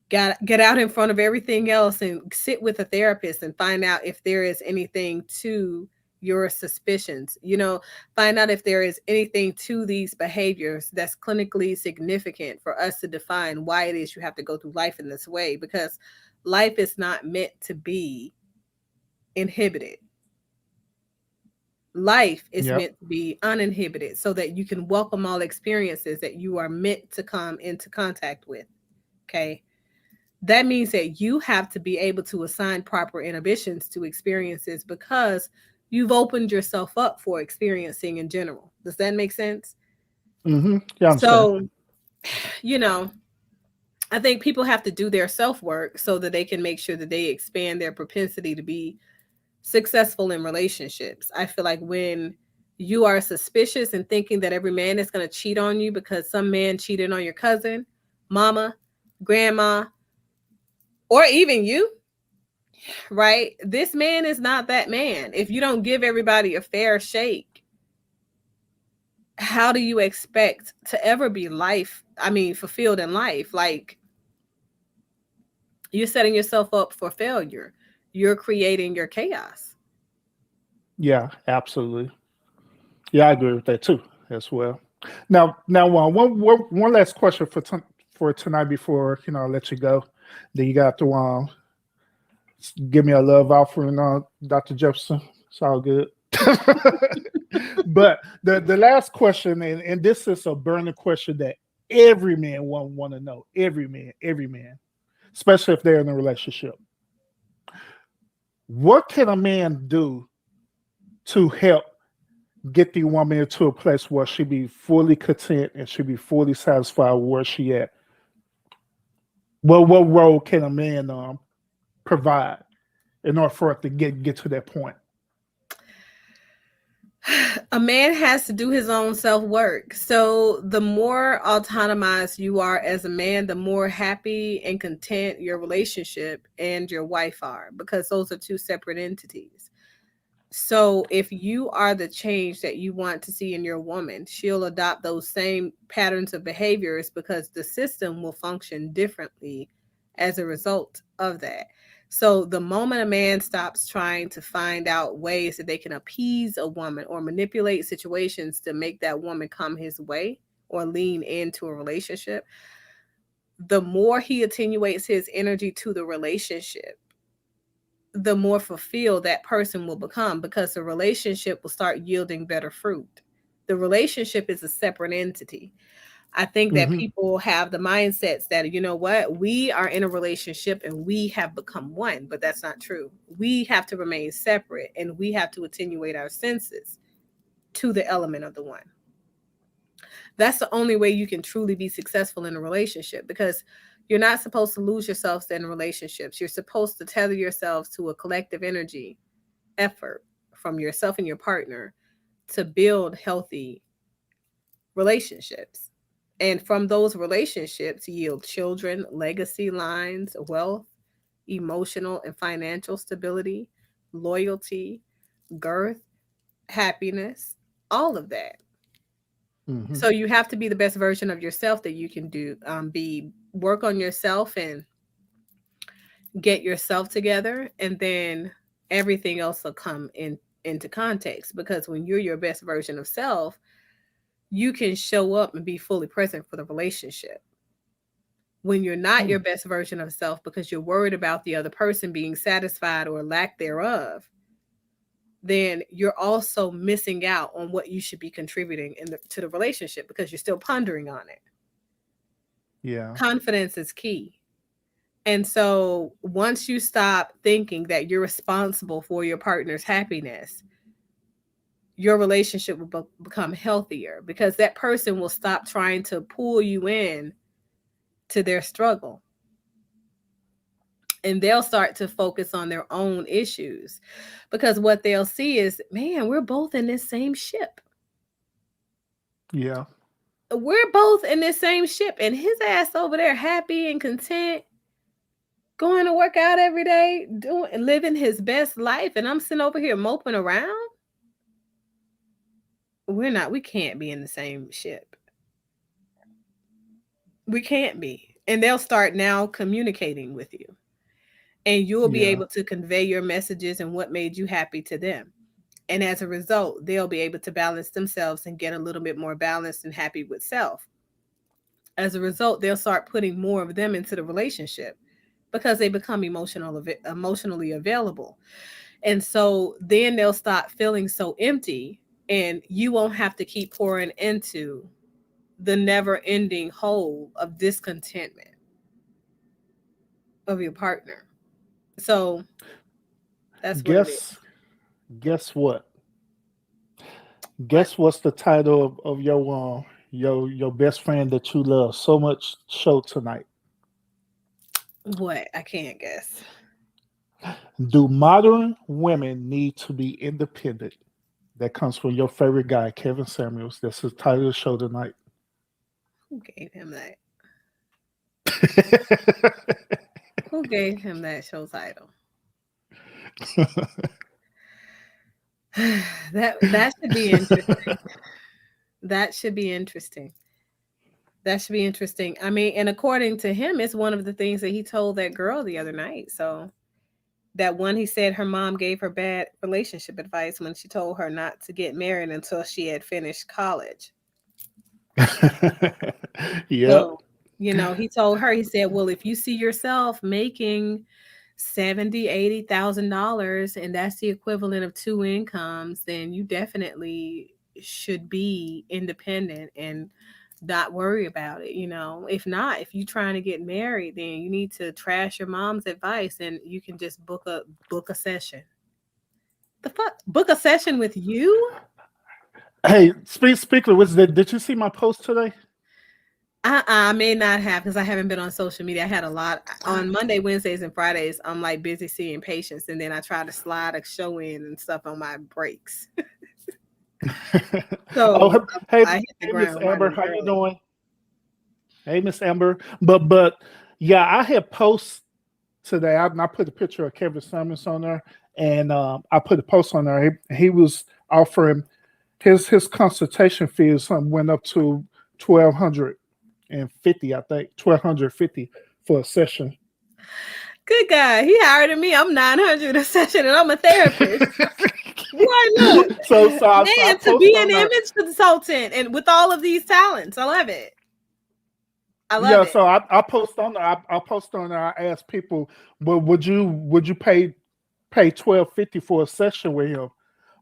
get out in front of everything else and sit with a therapist and find out if there is anything to your suspicions. Find out if there is anything to these behaviors that's clinically significant for us to define why it is you have to go through life in this way, because life is not meant to be inhibited. Life is Yep. meant to be uninhibited so that you can welcome all experiences that you are meant to come into contact with. Okay. That means that you have to be able to assign proper inhibitions to experiences because you've opened yourself up for experiencing in general. Does that make sense? Hmm. You understand? So, you know, I think people have to do their self work so that they can make sure that they expand their propensity to be successful in relationships. I feel like when you are suspicious and thinking that every man is going to cheat on you because some man cheated on your cousin, mama, grandma, or even you, right? This man is not that man. If you don't give everybody a fair shake, how do you expect to ever be fulfilled in life? Like, you're setting yourself up for failure. You're creating your chaos. Yeah, absolutely. Yeah, I agree with that too as well. Now, one last question for tonight before I let you go. Then you got to give me a love offering, Dr. Jefferson. It's all good. But the last question, and this is a burning question that every man want to know. Every man, especially if they're in a relationship. What can a man do to help get the woman into a place where she be fully content and she be fully satisfied with where she at? What role can a man provide in order for it to get to that point? A man has to do his own self work. So the more autonomous you are as a man, the more happy and content your relationship and your wife are, because those are two separate entities. So if you are the change that you want to see in your woman, she'll adopt those same patterns of behaviors because the system will function differently as a result of that. So the moment a man stops trying to find out ways that they can appease a woman or manipulate situations to make that woman come his way or lean into a relationship, the more he attenuates his energy to the relationship, the more fulfilled that person will become, because the relationship will start yielding better fruit. The relationship is a separate entity. I think that Hmm. people have the mindsets that, you know what, we are in a relationship and we have become one, but that's not true. We have to remain separate, and we have to attenuate our senses to the element of the one. That's the only way you can truly be successful in a relationship, because you're not supposed to lose yourselves in relationships. You're supposed to tether yourselves to a collective energy effort from yourself and your partner to build healthy relationships. And from those relationships, yield children, legacy lines, wealth, emotional and financial stability, loyalty, girth, happiness, all of that. Hmm. So you have to be the best version of yourself that you can do. Work on yourself and get yourself together, and then everything else will come into context. Because when you're your best version of self, you can show up and be fully present for the relationship. When you're not your best version of self because you're worried about the other person being satisfied or lack thereof, then you're also missing out on what you should be contributing to the relationship, because you're still pondering on it. Yeah. Confidence is key. And so once you stop thinking that you're responsible for your partner's happiness, your relationship will become healthier, because that person will stop trying to pull you in to their struggle, and they'll start to focus on their own issues, because what they'll see is, man, we're both in this same ship. Yeah. We're both in this same ship, and his ass over there happy and content, going to work out every day, living his best life, and I'm sitting over here moping around. We can't be in the same ship. We can't be. And they'll start now communicating with you, and you'll be Yeah. able to convey your messages and what made you happy to them. And as a result, they'll be able to balance themselves and get a little bit more balanced and happy with self. As a result, they'll start putting more of them into the relationship, because they become emotionally available. And so then they'll stop feeling so empty, and you won't have to keep pouring into the never ending hole of discontentment of your partner. So that's what it is. Guess what? Guess what's the title of your best friend that you love so much show tonight? What? I can't guess. Do modern women need to be independent? That comes from your favorite guy, Kevin Samuels. That's the title of the show tonight. Who gave him that? Who gave him that show title? That should be interesting. That should be interesting. That should be interesting. I mean, and according to him, it's one of the things that he told that girl the other night. So that one, he said her mom gave her bad relationship advice when she told her not to get married until she had finished college. Yep. So, he told her, he said, well, if you see yourself making $70,000, $80,000, and that's the equivalent of 2 incomes, then you definitely should be independent and not worry about it. If not, if you're trying to get married, then you need to trash your mom's advice, and you can just book a session. The fuck? Book a session with you? Hey, speaker, did you see my post today? I may not have, because I haven't been on social media. I had a lot on Monday, Wednesdays, and Fridays. I'm like busy seeing patients, and then I try to slide a show in and stuff on my breaks. So hey, I hit the Miss ground Amber, running how you early. doing? Hey, Miss Amber. But yeah, I had posts today. I put a picture of Kevin Samuels on there, and I put a post on there. He was offering his consultation fees. Went up to $1,250, I think $1,250 for a session. Good guy. He hired me. I'm $900 a session, and I'm a therapist. Why look? So I Man, to posted be on an there. image consultant and with all of these talents, I love it. I love Yeah, it. so I post on there. I post on there. I ask people, well, would you pay pay $12.50 for a session with him.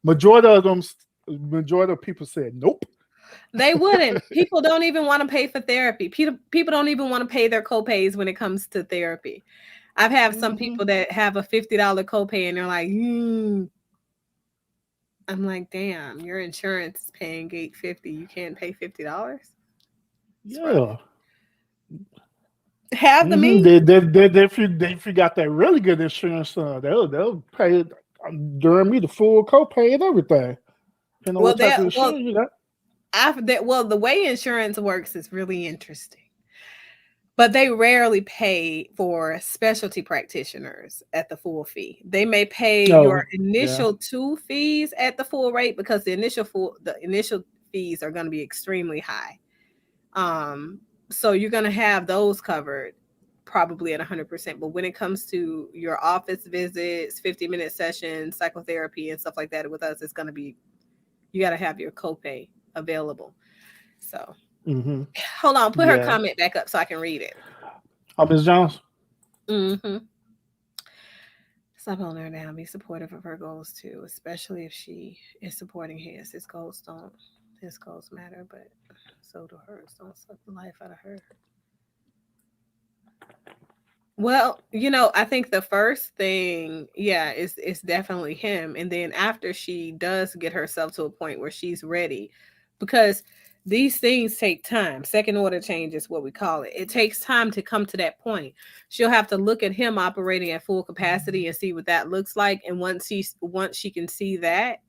Majority of people said nope. They wouldn't. People don't even want to pay for therapy. People don't even want to pay their copays when it comes to therapy. I've had some people that have a $50 copay and they're like, I'm like, damn, your insurance is paying $8.50. You can't pay $50. Yeah. Have the means. If you got that really good insurance, they'll pay during me the full copay and everything. Depending on what type of insurance you got. The way insurance works is really interesting. But they rarely pay for specialty practitioners at the full fee. They may pay your initial 2 fees at the full rate because the initial fees are going to be extremely high. So you're going to have those covered probably at 100%. But when it comes to your office visits, 50-minute sessions, psychotherapy and stuff like that with us, it's going to be, you got to have your copay available. So hold on, put her comment back up so I can read it. Oh, Ms. Jones? Stop holding her down. Be supportive of her goals too, especially if she is supporting his. His goals matter, but so do hers. Don't suck the life out of her. Well, I think the first thing, is definitely him. And then after she does get herself to a point where she's ready, because these things take time. Second order change is what we call it. It takes time to come to that point. She'll have to look at him operating at full capacity and see what that looks like. And once she can see that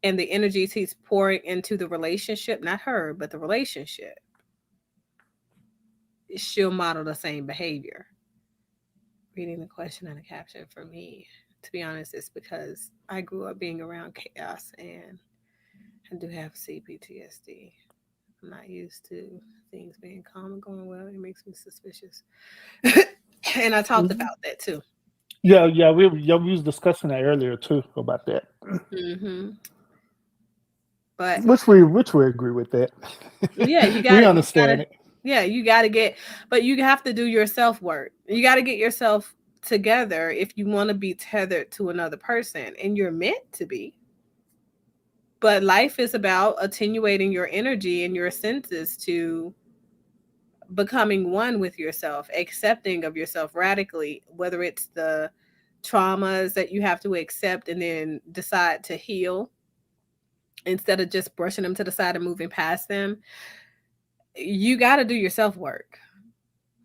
and the energies he's pouring into the relationship, not her, but the relationship, she'll model the same behavior. Reading the question and the caption for me, to be honest, it's because I grew up being around chaos and I do have CPTSD. I'm not used to things being calm and going well. It makes me suspicious. And I talked about that too. Yeah, we was discussing that earlier too about that. But which we agree with that. Yeah, you got we understand it. Yeah, you got to but you have to do your self work. You got to get yourself together if you want to be tethered to another person, and you're meant to be. But life is about attenuating your energy and your senses to becoming one with yourself, accepting of yourself radically, whether it's the traumas that you have to accept and then decide to heal instead of just brushing them to the side and moving past them. You got to do your self work.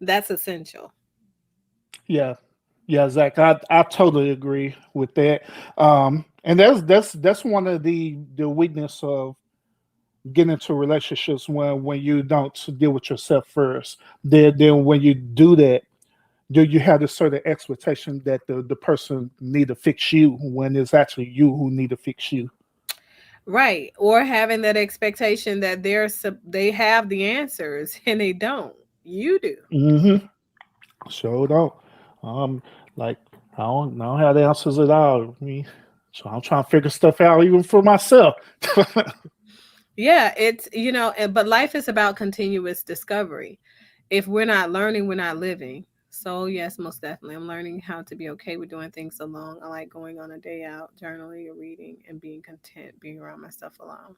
That's essential. Yeah, Zach, I totally agree with that. And that's one of the weakness of getting into relationships when you don't deal with yourself first. Then when you do that, you have this certain expectation that the person need to fix you when it's actually you who need to fix you. Right. Or having that expectation that they have the answers and they don't. You do. Sure don't. Like I don't have the answers at all. So I'm trying to figure stuff out even for myself. Yeah, it's but life is about continuous discovery. If we're not learning, we're not living. So yes, most definitely. I'm learning how to be okay with doing things alone. I like going on a day out, journaling or reading, and being content being around myself alone.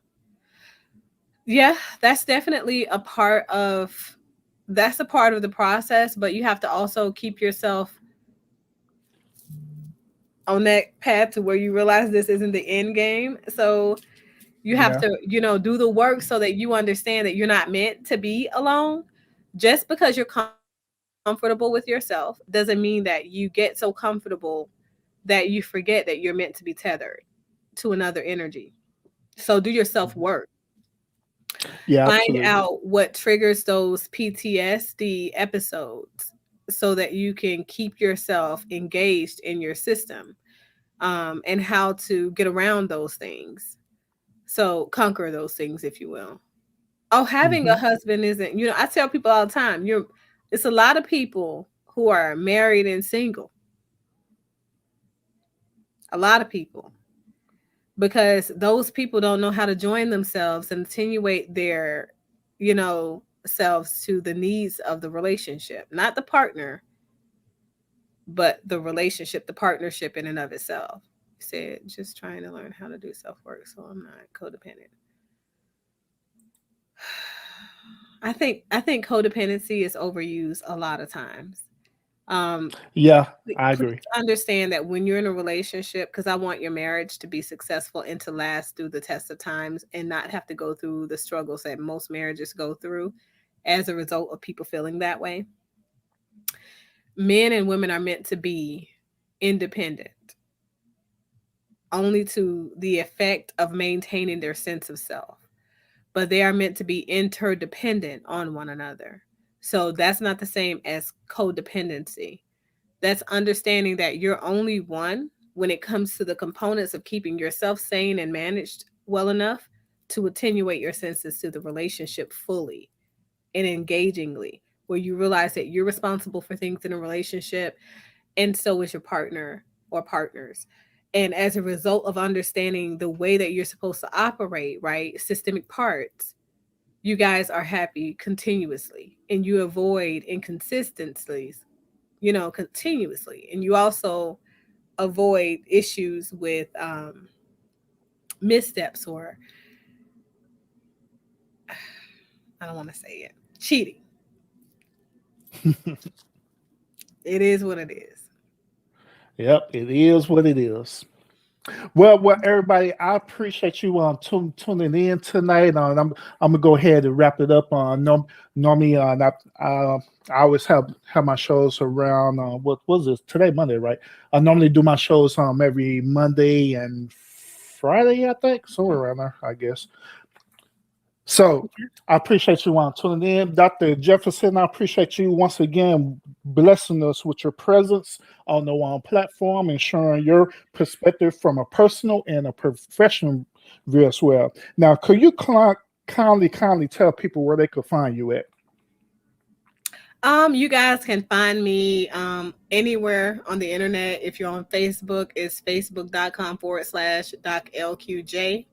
Yeah, that's definitely a part of the process, but you have to also keep yourself on that path to where you realize this isn't the end game. So you have to, do the work so that you understand that you're not meant to be alone. Just because you're comfortable with yourself doesn't mean that you get so comfortable that you forget that you're meant to be tethered to another energy. So do your self work. Yeah, Find absolutely. out what triggers those PTSD episodes so that you can keep yourself engaged in your system, and how to get around those things. So conquer those things, if you will. Oh, having a husband isn't, I tell people all the time, it's a lot of people who are married and single. A lot of people. Because those people don't know how to join themselves and attenuate their, selves to the needs of the relationship, not the partner, but the relationship, the partnership in and of itself. You said just trying to learn how to do self-work so I'm not codependent. I think codependency is overused a lot of times. Yeah, I Please agree. understand that when you're in a relationship, because I want your marriage to be successful and to last through the test of times and not have to go through the struggles that most marriages go through as a result of people feeling that way. Men and women are meant to be independent only to the effect of maintaining their sense of self, but they are meant to be interdependent on one another. So that's not the same as codependency. That's understanding that you're only one when it comes to the components of keeping yourself sane and managed well enough to attenuate your senses to the relationship fully and engagingly, where you realize that you're responsible for things in a relationship and so is your partner or partners. And as a result of understanding the way that you're supposed to operate, right, systemic parts, you guys are happy continuously and you avoid inconsistencies, continuously. And you also avoid issues with missteps or, I don't want to say it, cheating. It is what it is. Yep, it is what it is. Well, everybody, I appreciate you tuning in tonight. I'm gonna go ahead and wrap it up. Normally, I always have my shows around. What was this today? Monday, right? I normally do my shows every Monday and Friday. I think somewhere around there. I guess. So I appreciate you tuning in. Dr. Jefferson, I appreciate you once again blessing us with your presence on the one platform and sharing your perspective from a personal and a professional view as well. Now, could you kindly tell people where they could find you at? You guys can find me anywhere on the internet. If you're on Facebook, it's facebook.com/DocLQJ.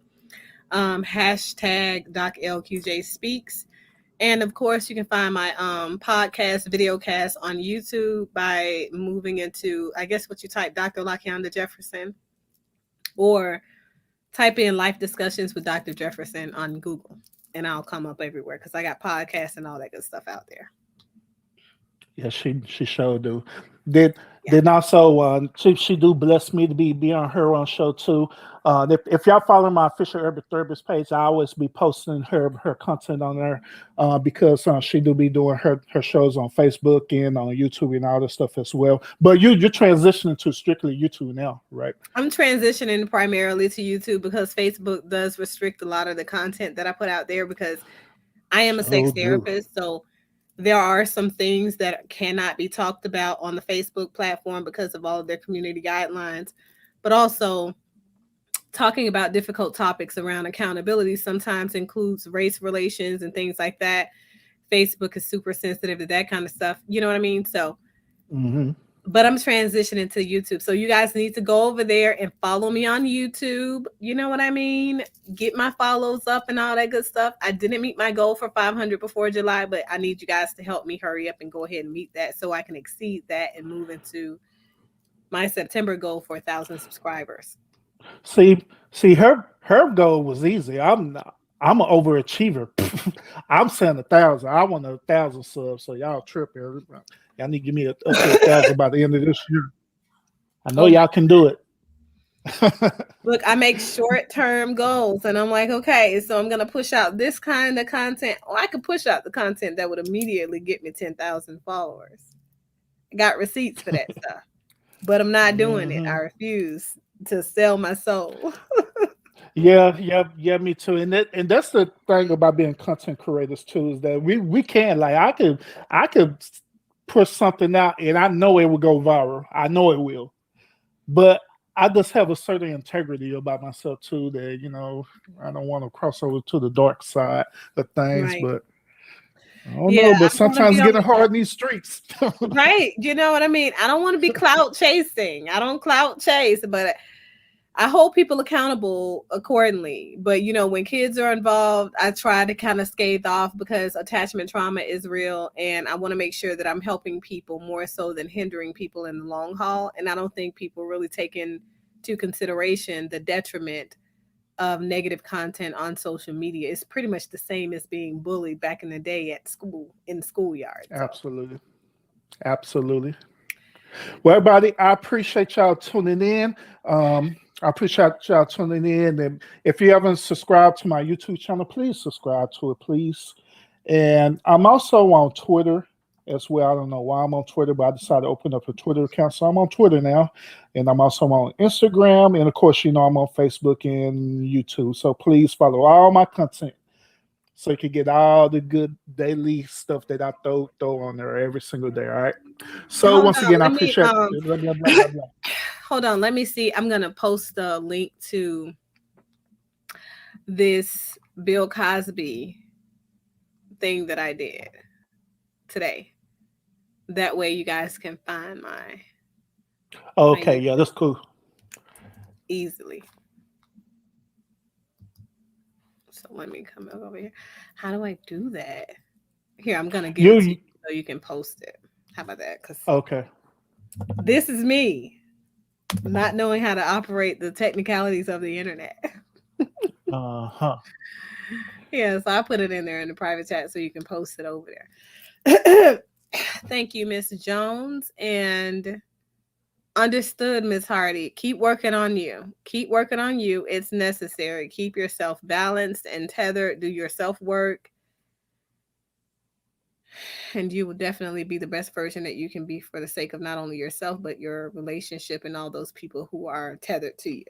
Hashtag DocLQJ Speaks. And of course, you can find my podcast, videocast on YouTube by moving into, I guess, what you type, Dr. LaKeonda Jefferson, or type in Life Discussions with Dr. Jefferson on Google, and I'll come up everywhere because I got podcasts and all that good stuff out there. Yeah, she sure do. Then also she do bless me to be on her own show too. If y'all follow my official Urban Therapist page, I always be posting her content on there because she do be doing her shows on Facebook and on YouTube and all this stuff as well. But you're transitioning to strictly YouTube now, right? I'm transitioning primarily to YouTube because Facebook does restrict a lot of the content that I put out there because I am a sex therapist, so there are some things that cannot be talked about on the Facebook platform because of all of their community guidelines, but also talking about difficult topics around accountability sometimes includes race relations and things like that. Facebook is super sensitive to that kind of stuff. You know what I mean? So, but I'm transitioning to YouTube. So you guys need to go over there and follow me on YouTube. You know what I mean? Get my follows up and all that good stuff. I didn't meet my goal for 500 before July, but I need you guys to help me hurry up and go ahead and meet that so I can exceed that and move into my September goal for 1,000 subscribers. See, her goal was easy. I'm an overachiever. I'm saying 1,000. I want 1,000 subs. So y'all tripping. Y'all need to give me up to 1,000 by the end of this year. I know y'all can do it. Look, I make short-term goals, and I'm like, okay, so I'm gonna push out this kind of content. Oh, I could push out the content that would immediately get me 10,000 followers. I got receipts for that stuff, but I'm not doing it. I refuse to sell my soul. Yeah, me too. And that's the thing about being content creators too, is that we can, like, I could push something out and I know it will go viral. I know it will. But I just have a certain integrity about myself too, that I don't want to cross over to the dark side of things. Right. But I don't know, but sometimes it's getting hard in these streets. Right. You know what I mean? I don't want to be clout chasing. I don't clout chase, but I hold people accountable accordingly. But you know, when kids are involved, I try to kind of scathe off because attachment trauma is real, and I want to make sure that I'm helping people more so than hindering people in the long haul. And I don't think people really take into consideration the detriment of negative content on social media. It's pretty much the same as being bullied back in the day at school, in the schoolyard. So. Absolutely. Absolutely. Well, everybody, I appreciate y'all tuning in. I appreciate y'all tuning in. And if you haven't subscribed to my YouTube channel, please subscribe to it, please. And I'm also on Twitter as well. I don't know why I'm on Twitter, but I decided to open up a Twitter account. So I'm on Twitter now. And I'm also on Instagram. And of course, you know, I'm on Facebook and YouTube. So please follow all my content so you can get all the good daily stuff that I throw on there every single day. All right. So Hold once on, again, I let me, appreciate blah, blah, blah, blah, blah. Hold on, let me see. I'm gonna post a link to this Bill Cosby thing that I did today. That way you guys can find my Okay, yeah, that's cool. Easily. So let me come over here. How do I do that? Here, I'm gonna give it to you so you can post it. How about that? Because okay, this is me not knowing how to operate the technicalities of the internet. Yeah, so I put it in there in the private chat so you can post it over there. Thank you, Miss Jones. And understood, Miss Hardy. Keep working on you. Keep working on you. It's necessary. Keep yourself balanced and tethered. Do your self-work. And you will definitely be the best version that you can be for the sake of not only yourself, but your relationship and all those people who are tethered to you.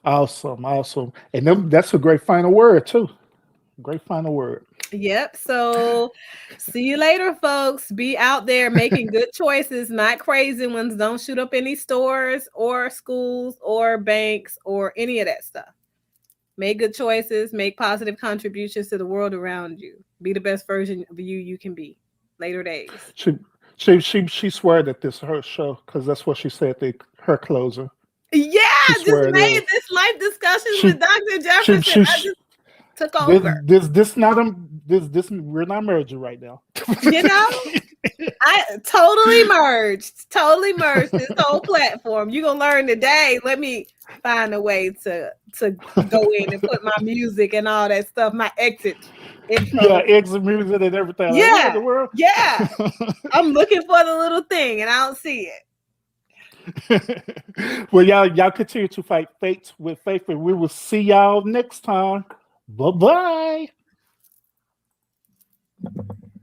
Awesome. And that's a great final word, too. Great final word. Yep. So see you later, folks. Be out there making good choices, not crazy ones. Don't shoot up any stores or schools or banks or any of that stuff. Make good choices, make positive contributions to the world around you. Be the best version of you can be. Later days. She swear that this is her show because that's what she said her closer. Yeah, I just made this life discussions with Dr. Jefferson. I just took over. This we're not merging right now. You know, I totally merged this whole platform. You're gonna learn today. Let me find a way to go in and put my music and all that stuff, my exit intro. Yeah, exit music and everything. Yeah, like, the world? Yeah. I'm looking for the little thing and I don't see it. Well, y'all continue to fight fates with faith, and we will see y'all next time. Bye-bye.